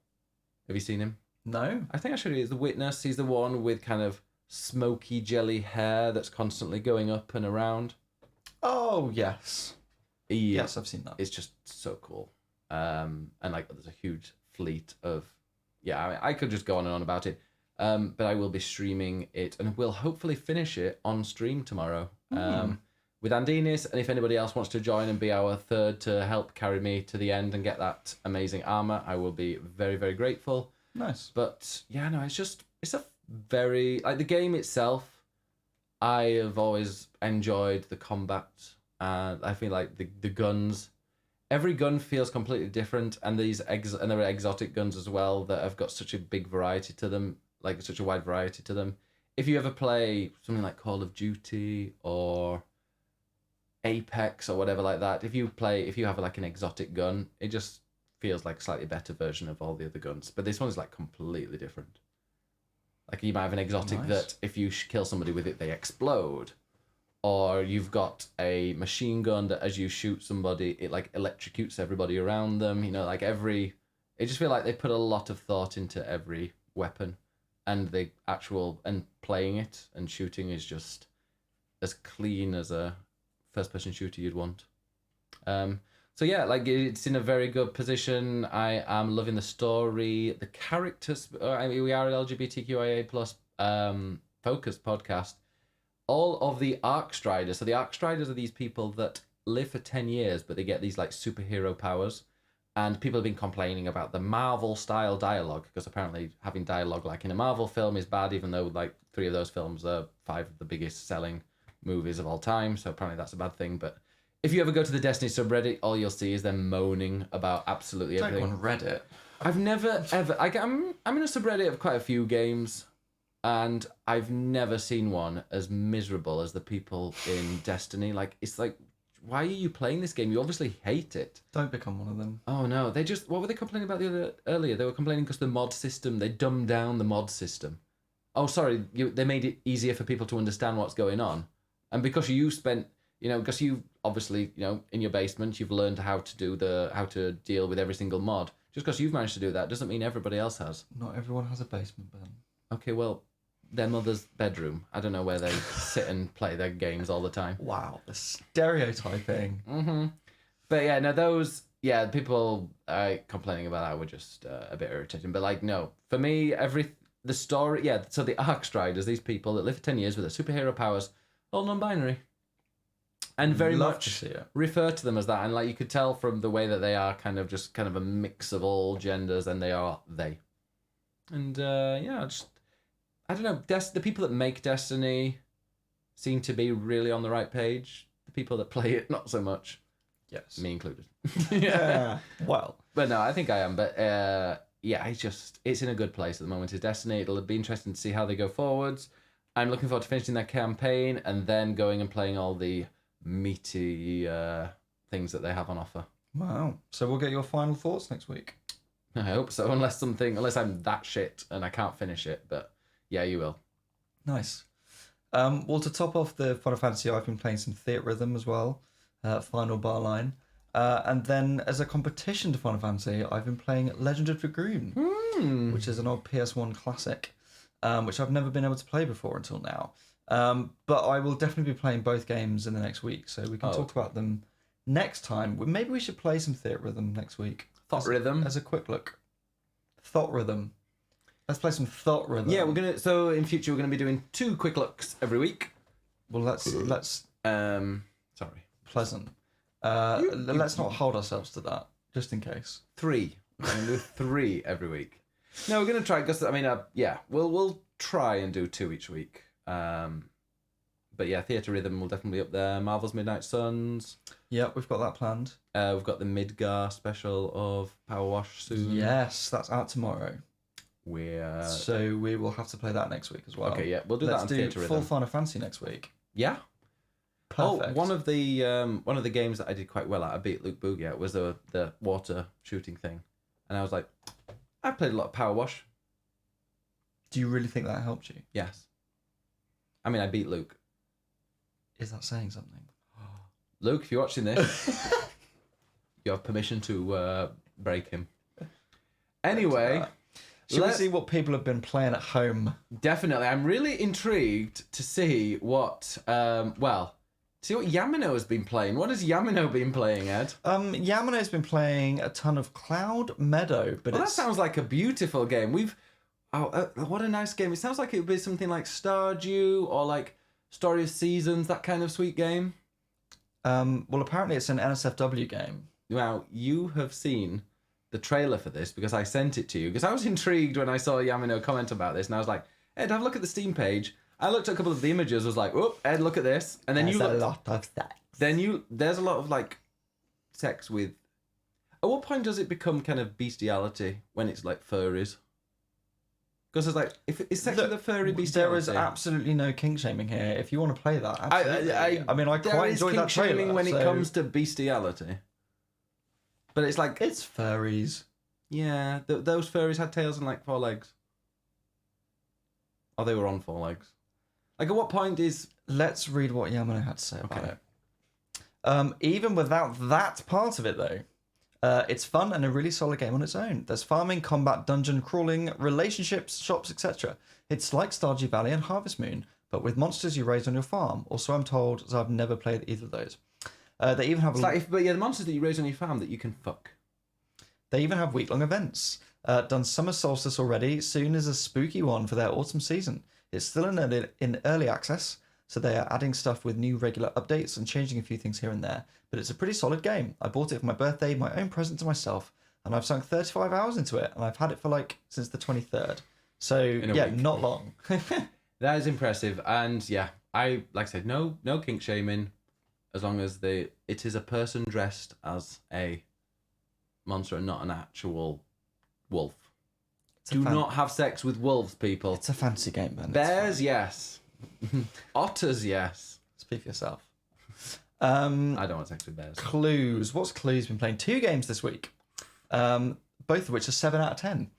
Have you seen him? No. I think I showed you. He's the Witness. He's the one with kind of smoky jelly hair that's constantly going up and around. Oh, yes. Yes, I've seen that. It's just so cool. And like there's a huge fleet of... Yeah, I could just go on and on about it. But I will be streaming it, and we'll hopefully finish it on stream tomorrow with Andinis. And if anybody else wants to join and be our third to help carry me to the end and get that amazing armor, I will be very, very grateful. Nice. But yeah, no, it's a very... Like the game itself, I have always enjoyed the combat, and I feel like the guns, every gun feels completely different, and and there are exotic guns as well that have got such a big variety to them, like such a wide variety to them. If you ever play something like Call of Duty or Apex or whatever like that, if you have like an exotic gun, it just feels like a slightly better version of all the other guns. But this one's like completely different. Like you might have an exotic that if you kill somebody with it, they explode. Or you've got a machine gun that as you shoot somebody, it like electrocutes everybody around them. It just feel like they put a lot of thought into every weapon. And playing it and shooting is just as clean as a first-person shooter you'd want. So yeah, like it's in a very good position. I am loving the story, the characters. We are an LGBTQIA plus focused podcast. All of the Arcstriders. So the Arcstriders are these people that live for 10 years, but they get these like superhero powers. And people have been complaining about the Marvel style dialogue, because apparently having dialogue like in a Marvel film is bad, even though like 3 of those films are 5 of the biggest selling movies of all time. So apparently that's a bad thing. But if you ever go to the Destiny subreddit, all you'll see is them moaning about absolutely everything. Don't go on Reddit. I've never ever... I'm in a subreddit of quite a few games, and I've never seen one as miserable as the people in Destiny. Like, it's like, why are you playing this game? You obviously hate it. Don't become one of them. Oh no, what were they complaining about earlier? They were complaining because the mod system, they dumbed down the mod system. Oh, sorry, they made it easier for people to understand what's going on. And because you spent... because you obviously, in your basement, you've learned how to deal with every single mod. Just because you've managed to do that doesn't mean everybody else has. Not everyone has a basement, Ben. Okay, well, their mother's bedroom. I don't know where they sit and play their games all the time. Wow, the stereotyping. Mm-hmm. But yeah, no, people complaining about that were just a bit irritating. But like, no, for me, the story, yeah. So the Arcstriders, these people that live for 10 years with their superhero powers, all non-binary. And very much refer to them as that. And like you could tell from the way that they are kind of a mix of all genders, and they are they. And I don't know. The people that make Destiny seem to be really on the right page. The people that play it, not so much. Yes. Me included. Yeah. Well. But no, I think I am. But it's in a good place at the moment. It's Destiny. It'll be interesting to see how they go forwards. I'm looking forward to finishing their campaign and then going and playing all the meaty things that they have on offer. Wow. So we'll get your final thoughts next week. I hope so, unless I'm that shit and I can't finish it. But yeah, you will. Nice. Well, to top off the Final Fantasy, I've been playing some Theatrhythm as well, Final Bar Line. And then as a competition to Final Fantasy, I've been playing Legend of Dragoon, which is an old PS1 classic, which I've never been able to play before until now. But I will definitely be playing both games in the next week, so we can talk about them next time. Maybe we should play some Theatrhythm next week. Thought Rhythm. As a quick look. Thought Rhythm. Let's play some Thought Rhythm. Yeah, so in future we're gonna be doing 2 quick looks every week. Well, let's sorry. Pleasant. Let's not hold ourselves to that, just in case. 3. We're gonna do 3 every week. No, we're gonna try because we'll try and do 2 each week. But yeah, Theatrhythm will definitely be up there. Marvel's Midnight Suns. Yeah, we've got that planned. We've got the Midgar special of Power Wash soon. Yes, that's out tomorrow. So we will have to play that next week as well. Okay, yeah, we'll do that on Theatrhythm. Let's do full Final Fantasy next week. Yeah. Perfect. Oh, one of the games that I did quite well at, I beat Luke Boogie at, was the water shooting thing, and I was like, I've played a lot of Power Wash. Do you really think that helped you? Yes. I mean, I beat Luke. Is that saying something? Luke, if you're watching this, you have permission to break him. Anyway, shall we see what people have been playing at home? Definitely. I'm really intrigued to see what Yamino has been playing. What has Yamino been playing, Ed? Yamino's been playing a ton of Cloud Meadow, but that sounds like a beautiful game. What a nice game. It sounds like it would be something like Stardew or like Story of Seasons, that kind of sweet game. Well, apparently it's an NSFW game. Now, you have seen the trailer for this because I sent it to you because I was intrigued when I saw Yamino comment about this, and I was like, Ed, have a look at the Steam page. I looked at a couple of the images, was like, oh, Ed, look at this. And then there's a lot of sex. There's a lot of like sex with. At what point does it become kind of bestiality when it's like furries? Because it's like, if it's sex with a furry bestiality. There is absolutely no kink shaming here. If you want to play that, absolutely. I quite enjoyed that trailer. There is kink shaming when it comes to bestiality. But it's like... It's furries. Yeah, those furries had tails and like 4 legs. Or they were on 4 legs. Like, at what point is... Let's read what Yamano had to say about it. Even without that part of it, though, it's fun and a really solid game on its own. There's farming, combat, dungeon crawling, relationships, shops, etc. It's like Stardew Valley and Harvest Moon, but with monsters you raise on your farm. Also, I'm told, as I've never played either of those. They even have the monsters that you raise on your farm that you can fuck. They even have week-long events. Done Summer Solstice already. Soon is a spooky one for their autumn season. It's still in early access, so they are adding stuff with new regular updates and changing a few things here and there. But it's a pretty solid game. I bought it for my birthday, my own present to myself, and I've sunk 35 hours into it, and I've had it for since the 23rd. So yeah, week. Not long. That is impressive, and yeah, I said, no kink shaming, as long as it is a person dressed as a monster and not an actual wolf. Do not have sex with wolves, people. It's a fantasy game, man. Bears, yes. Otters, yes. Speak for yourself. I don't want sex with bears. Clues. What's Clues been playing? 2 games this week. Both of which are 7 out of 10.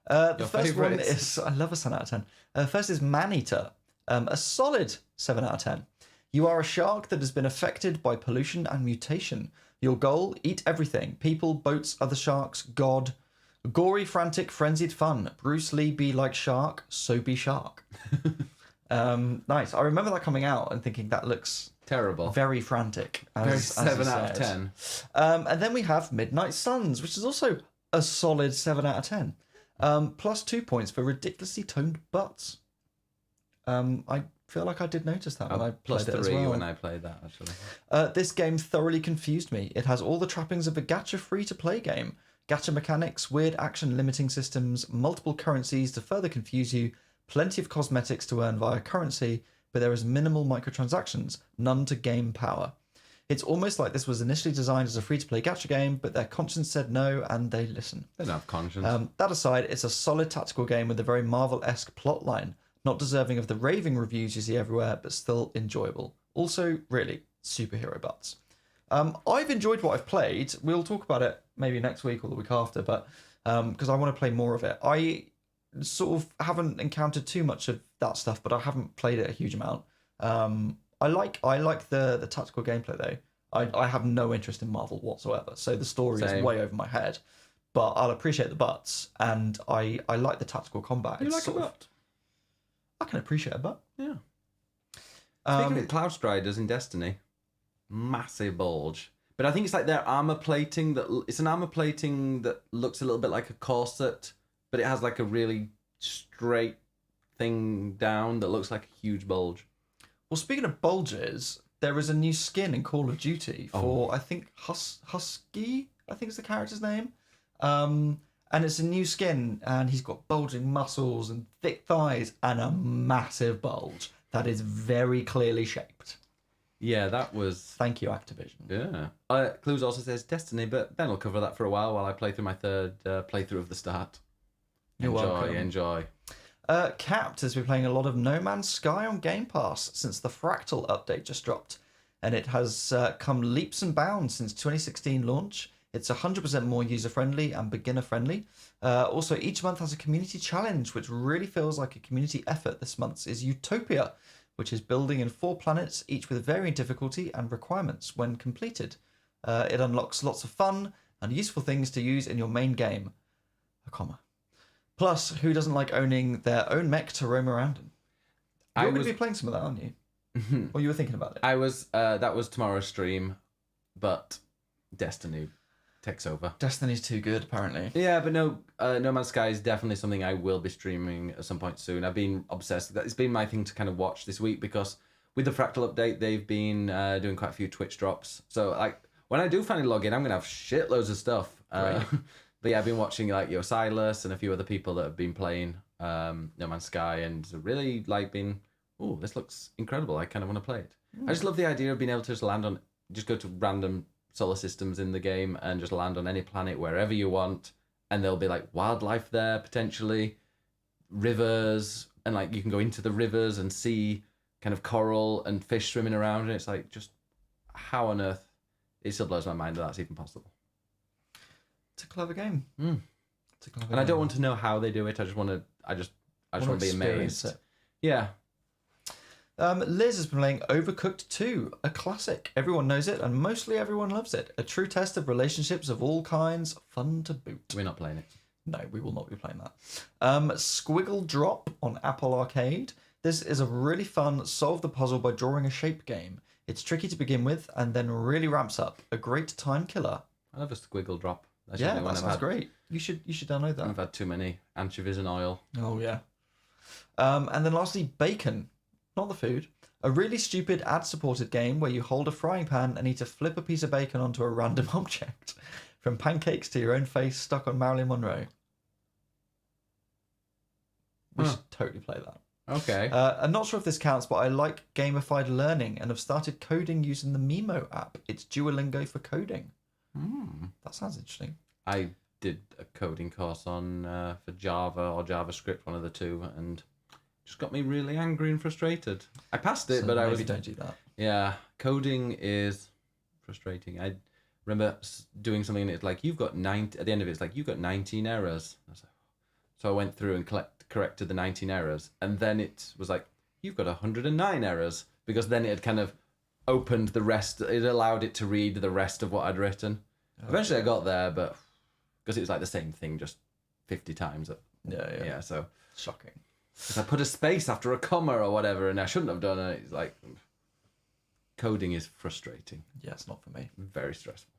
The first one is... I love a 7 out of 10. First is Maneater. A solid 7 out of 10. You are a shark that has been affected by pollution and mutation. Your goal, eat everything. People, boats, other sharks, God. Gory, frantic, frenzied fun. Bruce Lee be like shark, so be shark. Nice. I remember that coming out and thinking that looks terrible, very frantic. Very 7 out of 10. And then we have Midnight Suns, which is also a solid 7 out of 10. Plus 2 points for ridiculously toned butts. I feel like I did notice that when I played it as well. When I played that, actually. This game thoroughly confused me. It has all the trappings of a gacha free-to-play game. Gacha mechanics, weird action limiting systems, multiple currencies to further confuse you, plenty of cosmetics to earn via currency, but there is minimal microtransactions, none to game power. It's almost like this was initially designed as a free-to-play gacha game, but their conscience said no, and they listen. They don't have conscience. That aside, it's a solid tactical game with a very Marvel-esque plotline, not deserving of the raving reviews you see everywhere, but still enjoyable. Also, really, superhero butts. I've enjoyed what I've played. We'll talk about it maybe next week or the week after, but because I want to play more of it. I sort of haven't encountered too much of that stuff, but I haven't played it a huge amount. I like the tactical gameplay though. I have no interest in Marvel whatsoever, so the story is way over my head. But I'll appreciate the butts, and I like the tactical combat. You like a butt? I can appreciate a butt. Yeah. Speaking of Cloud Striders in Destiny, massive bulge. But I think it's like their armor plating it's an armor plating that looks a little bit like a corset, but it has like a really straight thing down that looks like a huge bulge. Well, speaking of bulges, there is a new skin in Call of Duty for, I think, Husky, I think is the character's name. And it's a new skin, and he's got bulging muscles and thick thighs and a massive bulge that is very clearly shaped. Yeah, that was... Thank you, Activision. Yeah. Clues also says Destiny, but Ben will cover that for a while I play through my third playthrough of the start. You're welcome. Enjoy. Capped has been playing a lot of No Man's Sky on Game Pass since the Fractal update just dropped, and it has come leaps and bounds since 2016 launch. It's 100% more user-friendly and beginner-friendly. Also, each month has a community challenge, which really feels like a community effort. This month's is Utopia, which is building in 4 planets, each with varying difficulty and requirements when completed. It unlocks lots of fun and useful things to use in your main game. A comma. Plus, who doesn't like owning their own mech to roam around in? You're going to be playing some of that, aren't you? Or you were thinking about it? I was. That was tomorrow's stream, but Destiny takes over. Destiny's too good, apparently. Yeah, but No Man's Sky is definitely something I will be streaming at some point soon. I've been obsessed. It's been my thing to kind of watch this week because with the Fractal update, they've been doing quite a few Twitch drops. So like when I do finally log in, I'm gonna have shitloads of stuff. But yeah, I've been watching like Silas and a few other people that have been playing No Man's Sky and really like been, oh, this looks incredible. I kind of want to play it. I just love the idea of being able to just go to random solar systems in the game and just land on any planet wherever you want, and there'll be like wildlife there potentially, rivers, and like you can go into the rivers and see kind of coral and fish swimming around, and it's like just how on earth it still blows my mind that that's even possible. It's a clever game. It's a clever game. I don't want to know how they do it. I just want to be amazed. Yeah. Liz has been playing Overcooked 2, a classic. Everyone knows it, and mostly everyone loves it. A true test of relationships of all kinds, fun to boot. We're not playing it. No, we will not be playing that. Squiggle Drop on Apple Arcade. This is a really fun solve the puzzle by drawing a shape game. It's tricky to begin with, and then really ramps up. A great time killer. I love a Squiggle Drop. Yeah, that sounds great. You should download that. I've had too many anchovies and oil. Oh yeah. And then lastly, Bacon. Not the food. A really stupid ad-supported game where you hold a frying pan and need to flip a piece of bacon onto a random object. From pancakes to your own face stuck on Marilyn Monroe. We should totally play that. Okay. I'm not sure if this counts, but I like gamified learning and have started coding using the Mimo app. It's Duolingo for coding. That sounds interesting. I did a coding course on for Java or JavaScript, one of the two, and just got me really angry and frustrated. I passed it, but maybe don't do that. Yeah, coding is frustrating. I remember doing something and it's like, you've got 9, at the end of it, it's like, you've got 19 errors. So I went through and corrected the 19 errors, and then it was like, you've got 109 errors, because then it had kind of opened the rest, it allowed it to read the rest of what I'd written. Eventually I got there, but because it was like the same thing just 50 times. Yeah, so shocking. If I put a space after a comma or whatever, and I shouldn't have done it, it's like, coding is frustrating. Yeah, it's not for me. Very stressful.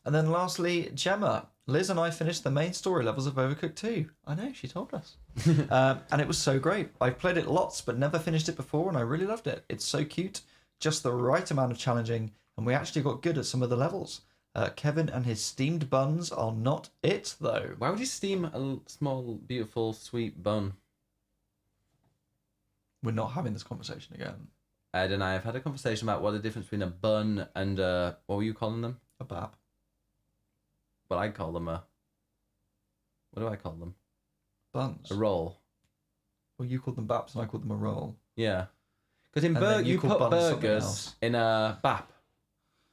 And then lastly, Gemma. Liz and I finished the main story levels of Overcooked 2. I know, she told us. And it was so great. I've played it lots, but never finished it before, and I really loved it. It's so cute, just the right amount of challenging, and we actually got good at some of the levels. Kevin and his steamed buns are not it, though. Why would you steam a small, beautiful, sweet bun? We're not having this conversation again. Ed and I have had a conversation about what the difference between a bun and what were you calling them? A bap. Well, I call them a... What do I call them? Buns. A roll. Well, you called them baps and I called them a roll. Yeah. Because in you call put buns something burgers else. in a bap.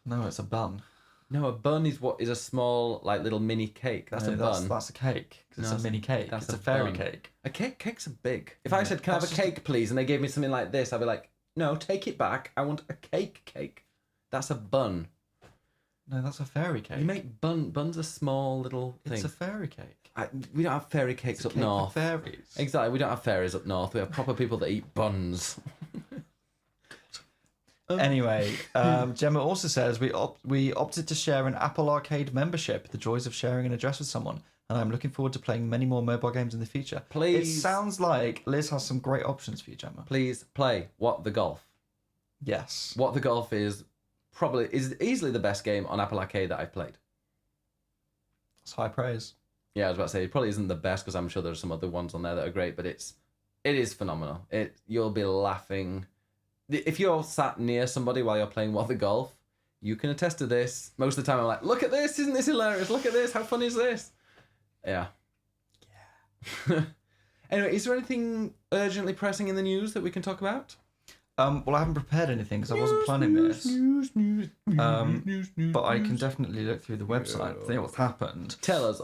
No, it's a bun. No, a bun is a small, like, little mini cake. That's No, a bun. That's a cake. 'Cause it's No, a mini cake. that's It's a a fairy bun. cake. Cakes are big. If I said, can I have a that's just cake, please? And they gave me something like this, I'd be like, no, take it back. I want a cake. That's a bun. No, that's a fairy cake. You make buns are small little things. It's a fairy cake. We don't have fairy cakes It's a up cake for north. fairies. Exactly, we don't have fairies up north. We have proper people that eat buns. Anyway, Gemma also says we opted to share an Apple Arcade membership. The joys of sharing an address with someone, and I'm looking forward to playing many more mobile games in the future. Please. It sounds like Liz has some great options for you, Gemma. Please play What the Golf. Yes. What the Golf is easily the best game on Apple Arcade that I've played. It's high praise. Yeah, I was about to say it probably isn't the best because I'm sure there's some other ones on there that are great, but it is phenomenal. You'll be laughing. If you're sat near somebody while you're playing What the Golf, you can attest to this. Most of the time I'm like, look at this, isn't this hilarious? Look at this, how fun is this? Yeah. Anyway, is there anything urgently pressing in the news that we can talk about? Well, I haven't prepared anything because I wasn't planning this. But I can definitely look through the website, see what's happened. Tell us.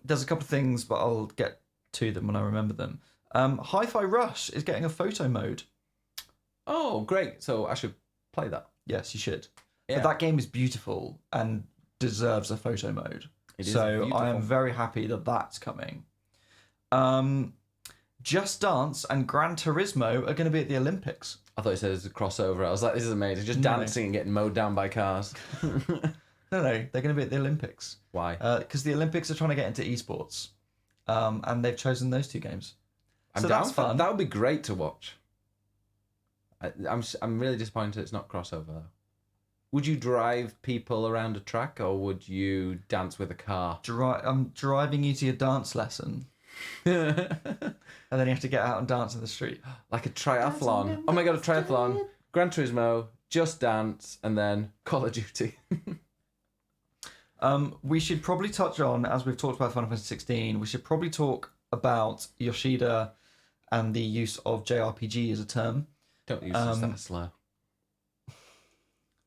There's a couple of things, but I'll get to them when I remember them. Hi-Fi Rush is getting a photo mode. Oh, great. So I should play that. Yes, you should. Yeah. But that game is beautiful and deserves a photo mode. It is so beautiful. I am very happy that that's coming. Just Dance and Gran Turismo are going to be at the Olympics. I thought it said it was a crossover. I was like, this is amazing. Just No. dancing and getting mowed down by cars. No, they're going to be at the Olympics. Why? Because the Olympics are trying to get into esports. And they've chosen those two games. I'm so down that's for fun. that. Would be great to watch. I'm really disappointed it's not crossover though. Would you drive people around a track or would you dance with a car? I'm driving you to your dance lesson. And then you have to get out and dance in the street. Like a triathlon. Oh my god, a triathlon. Gran Turismo, Just Dance, and then Call of Duty. We should probably touch on, as we've talked about Final Fantasy 16, we should probably talk about Yoshida and the use of JRPG as a term. Don't use this that slow.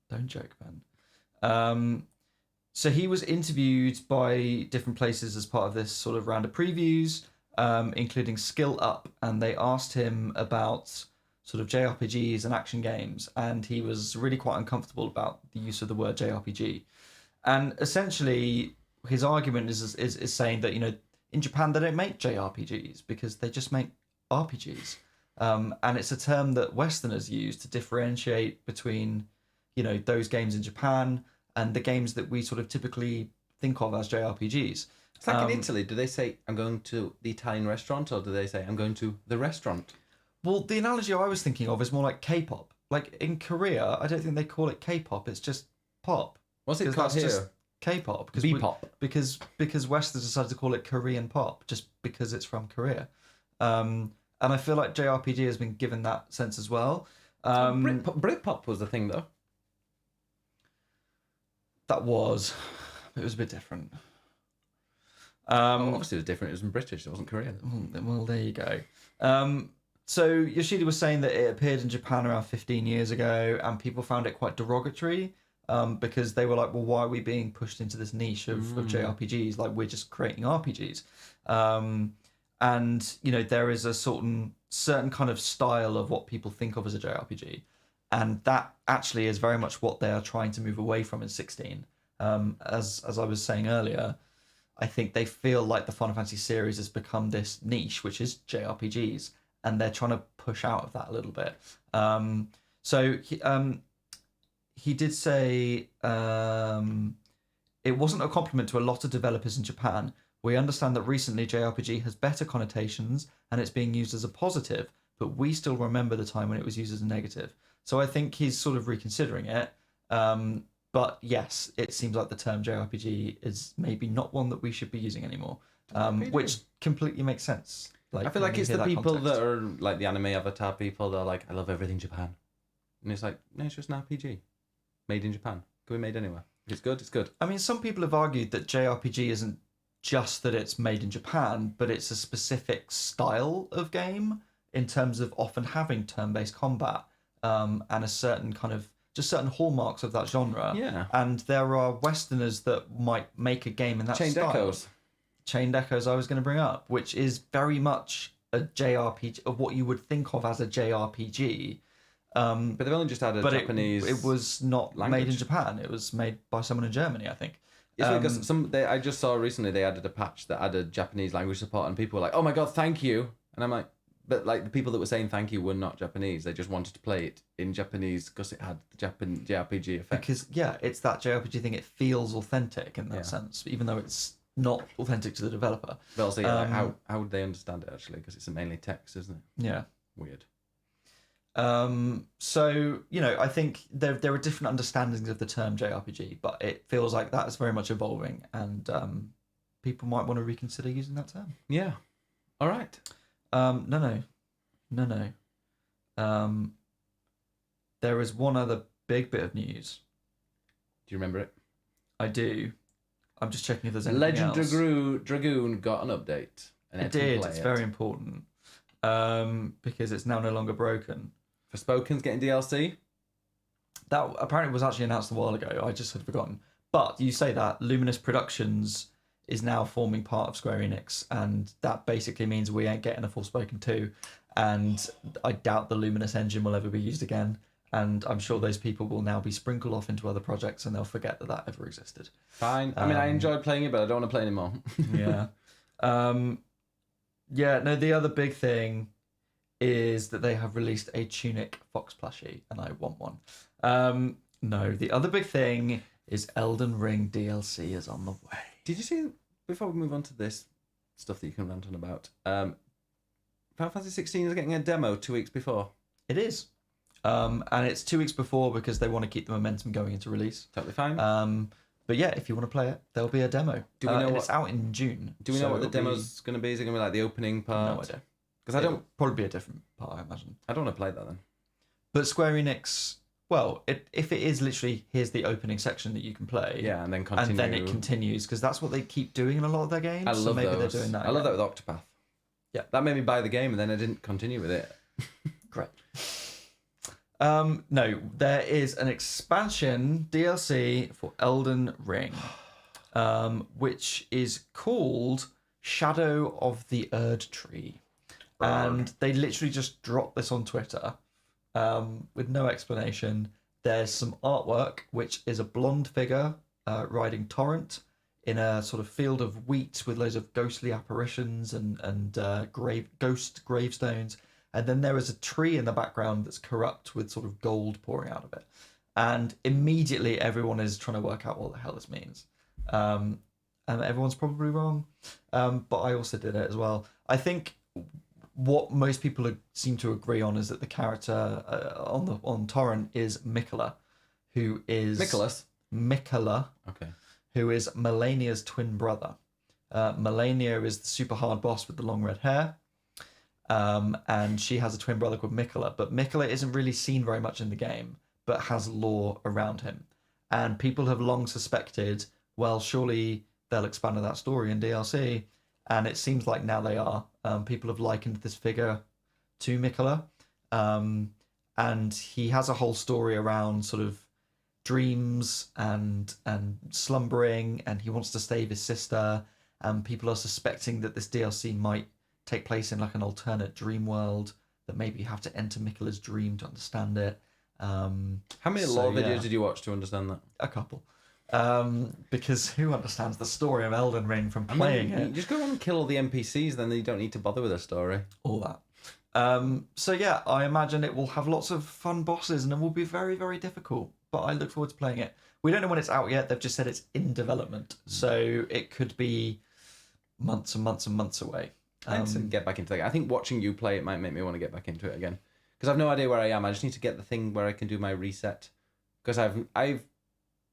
Don't joke, man. So he was interviewed by different places as part of this sort of round of previews, including Skill Up, and they asked him about sort of JRPGs and action games, and he was really quite uncomfortable about the use of the word JRPG. And essentially, his argument is saying that, you know, in Japan they don't make JRPGs because they just make RPGs, and it's a term that Westerners use to differentiate between, you know, those games in Japan and the games that we sort of typically think of as JRPGs. It's like in Italy, do they say, I'm going to the Italian restaurant, or do they say, I'm going to the restaurant? Well, the analogy I was thinking of is more like K-pop. Like in Korea, I don't think they call it K-pop, it's just pop. What's it 'Cause called that's here? just K-pop. B-pop. Because Westerners decided to call it Korean pop, just because it's from Korea. And I feel like JRPG has been given that sense as well. Britpop was the thing, though. It was a bit different. Obviously, it was different. It was in British. It wasn't Korean. Well, there you go. So Yoshida was saying that it appeared in Japan around 15 years ago, and people found it quite derogatory because they were like, well, why are we being pushed into this niche of JRPGs? Like, we're just creating RPGs. And, you know, there is a certain kind of style of what people think of as a JRPG. And that actually is very much what they are trying to move away from in 16. As I was saying earlier, I think they feel like the Final Fantasy series has become this niche, which is JRPGs, and they're trying to push out of that a little bit. So he did say it wasn't a compliment to a lot of developers in Japan. We understand that recently JRPG has better connotations and it's being used as a positive, but we still remember the time when it was used as a negative. So I think he's sort of reconsidering it. But yes, it seems like the term JRPG is maybe not one that we should be using anymore, which completely makes sense. Like, I feel when like you it's hear the that people context. that are like the anime avatar people. They're like, I love everything Japan, and it's like, no, it's just an RPG made in Japan. Can be made anywhere. If it's good, it's good. I mean, some people have argued that JRPG isn't just that it's made in Japan, but it's a specific style of game in terms of often having turn-based combat, and a certain kind of just certain hallmarks of that genre. Yeah. And there are Westerners that might make a game in that Chained style. Echoes. Chained Echoes, I was going to bring up, which is very much a JRPG, of what you would think of as a JRPG. But they've only just added But Japanese. it was not made in language. Japan. It was made by someone in Germany, I think. It's because I just saw recently they added a patch that added Japanese language support, and people were like, "Oh my god, thank you!" And I'm like, "But like the people that were saying thank you were not Japanese. They just wanted to play it in Japanese because it had the JRPG effect." Because yeah, it's that JRPG thing. It feels authentic in that Yeah. sense, even though it's not authentic to the developer. But also, yeah, like, how would they understand it actually? Because it's mainly text, isn't it? Yeah. Weird. So I think there are different understandings of the term JRPG, but it feels like that is very much evolving, and people might want to reconsider using that term. Yeah. All right. No. There is one other big bit of news. Do you remember it? I do. I'm just checking if there's anything Legend else. Dragoon got an update. And It did. It's very important. Because it's now no longer broken. Forspoken's getting DLC. That apparently was actually announced a while ago. I just had forgotten. But you say that Luminous Productions is now forming part of Square Enix, and that basically means we ain't getting a Forspoken 2. And I doubt the Luminous engine will ever be used again. And I'm sure those people will now be sprinkled off into other projects, and they'll forget that ever existed. Fine. I mean, I enjoyed playing it, but I don't want to play anymore. Yeah. Yeah, no, the other big thing is that they have released a Tunic Fox plushie, and I want one. No, the other big thing is Elden Ring DLC is on the way. Did you see, before we move on to this stuff that you can rant on about, Final Fantasy 16 is getting a demo 2 weeks before. It is. And it's 2 weeks before because they want to keep the momentum going into release. Totally fine. But yeah, if you want to play it, there'll be a demo. Do we know and what, it's out in June. Do we know what the demo's going to be? Is it going to be like the opening part? No idea. Because It'll probably be a different part, I imagine. I don't want to play that then. But Square Enix, well, if it is literally, here's the opening section that you can play. Yeah, and then continue. And then it continues, because that's what they keep doing in a lot of their games. I love so maybe those. they're doing that. I love that with Octopath. Yeah. That made me buy the game, and then I didn't continue with it. Great. No, there is an expansion DLC for Elden Ring, which is called Shadow of the Erd Tree. And they literally just dropped this on Twitter with no explanation. There's some artwork, which is a blonde figure riding Torrent in a sort of field of wheat with loads of ghostly apparitions and ghost gravestones. And then there is a tree in the background that's corrupt with sort of gold pouring out of it. And immediately everyone is trying to work out what the hell this means. And everyone's probably wrong. But I also did it as well. I think what most people seem to agree on is that the character on Torrent is Mikola, who is... Mikola. Okay. Who is Melania's twin brother. Melania is the super hard boss with the long red hair. And she has a twin brother called Mikola, but Mikola isn't really seen very much in the game, but has lore around him. And people have long suspected, well, surely they'll expand on that story in DLC, and it seems like now they are. People have likened this figure to Mikola, and he has a whole story around sort of dreams and slumbering, and he wants to save his sister, and people are suspecting that this DLC might take place in like an alternate dream world, that maybe you have to enter Mikola's dream to understand it. How many lore videos did you watch to understand that? A couple. Because who understands the story of Elden Ring from playing it? You just go and kill all the NPCs, then you don't need to bother with a story. All that. So yeah, I imagine it will have lots of fun bosses, and it will be very, very difficult. But I look forward to playing it. We don't know when it's out yet. They've just said it's in development, so it could be months and months and months away. I need to get back into it. I think watching you play it might make me want to get back into it again, because I've no idea where I am. I just need to get the thing where I can do my reset, because I've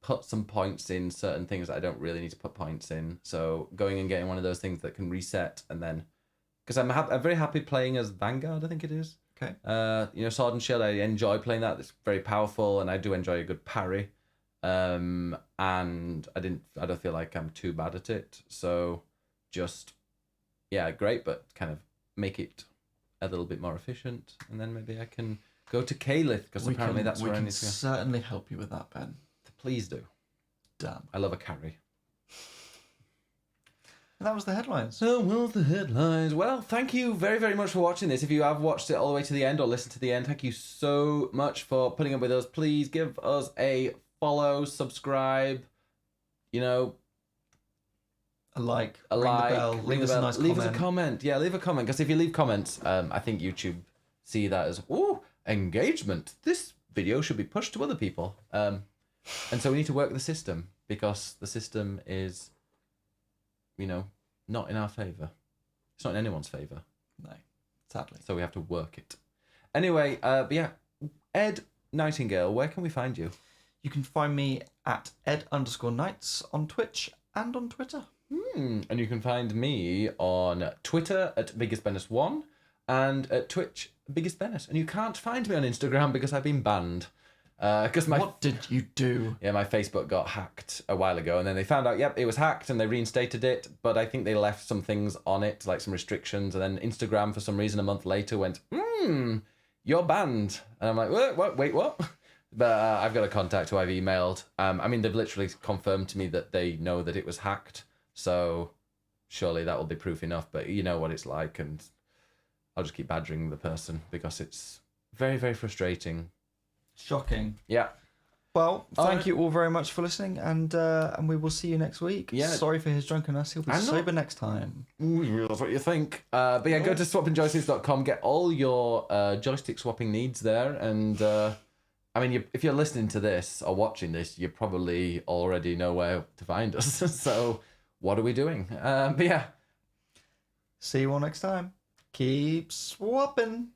put some points in certain things that I don't really need to put points in. So going and getting one of those things that can reset and then, because I'm very happy playing as Vanguard, I think it is. Okay. Sword and Shield, I enjoy playing that. It's very powerful, and I do enjoy a good parry. And I don't feel like I'm too bad at it. So just, yeah, great, but kind of make it a little bit more efficient, and then maybe I can go to Caliph, because apparently that's where I need to go. We can certainly help you with that, Ben. Please do. Damn. I love a carry. And that was the headlines. So, well, the headlines. Well, thank you very, very much for watching this. If you have watched it all the way to the end or listened to the end, thank you so much for putting up with us. Please give us a follow, subscribe, a like, ring the bell, leave us a nice leave comment. us a comment. Yeah, leave a comment, because if you leave comments, I think YouTube see that as, engagement. This video should be pushed to other people. And so we need to work the system, because the system is, not in our favour. It's not in anyone's favour. No, sadly. So we have to work it. Anyway, but yeah, Ed Nightingale, where can we find you? You can find me at ed_nights on Twitch and on Twitter. And you can find me on Twitter at biggestbennett1 and at Twitch biggestbennett. And you can't find me on Instagram because I've been banned. What did you do? Yeah, my Facebook got hacked a while ago, and then they found out, it was hacked, and they reinstated it, but I think they left some things on it, like some restrictions, and then Instagram, for some reason, a month later went, you're banned. And I'm like, what? Wait, what? But I've got a contact who I've emailed. They've literally confirmed to me that they know that it was hacked, so surely that will be proof enough, but you know what it's like, and I'll just keep badgering the person, because it's very, very frustrating. Shocking. Yeah. Well, thank you all very much for listening, and we will see you next week. Yeah. Sorry for his drunkenness. He'll be sober next time. Ooh, that's what you think. But yeah, go to swappingjoysticks.com, get all your joystick swapping needs there, and if you're listening to this or watching this, you probably already know where to find us. So what are we doing? But yeah. See you all next time. Keep swapping.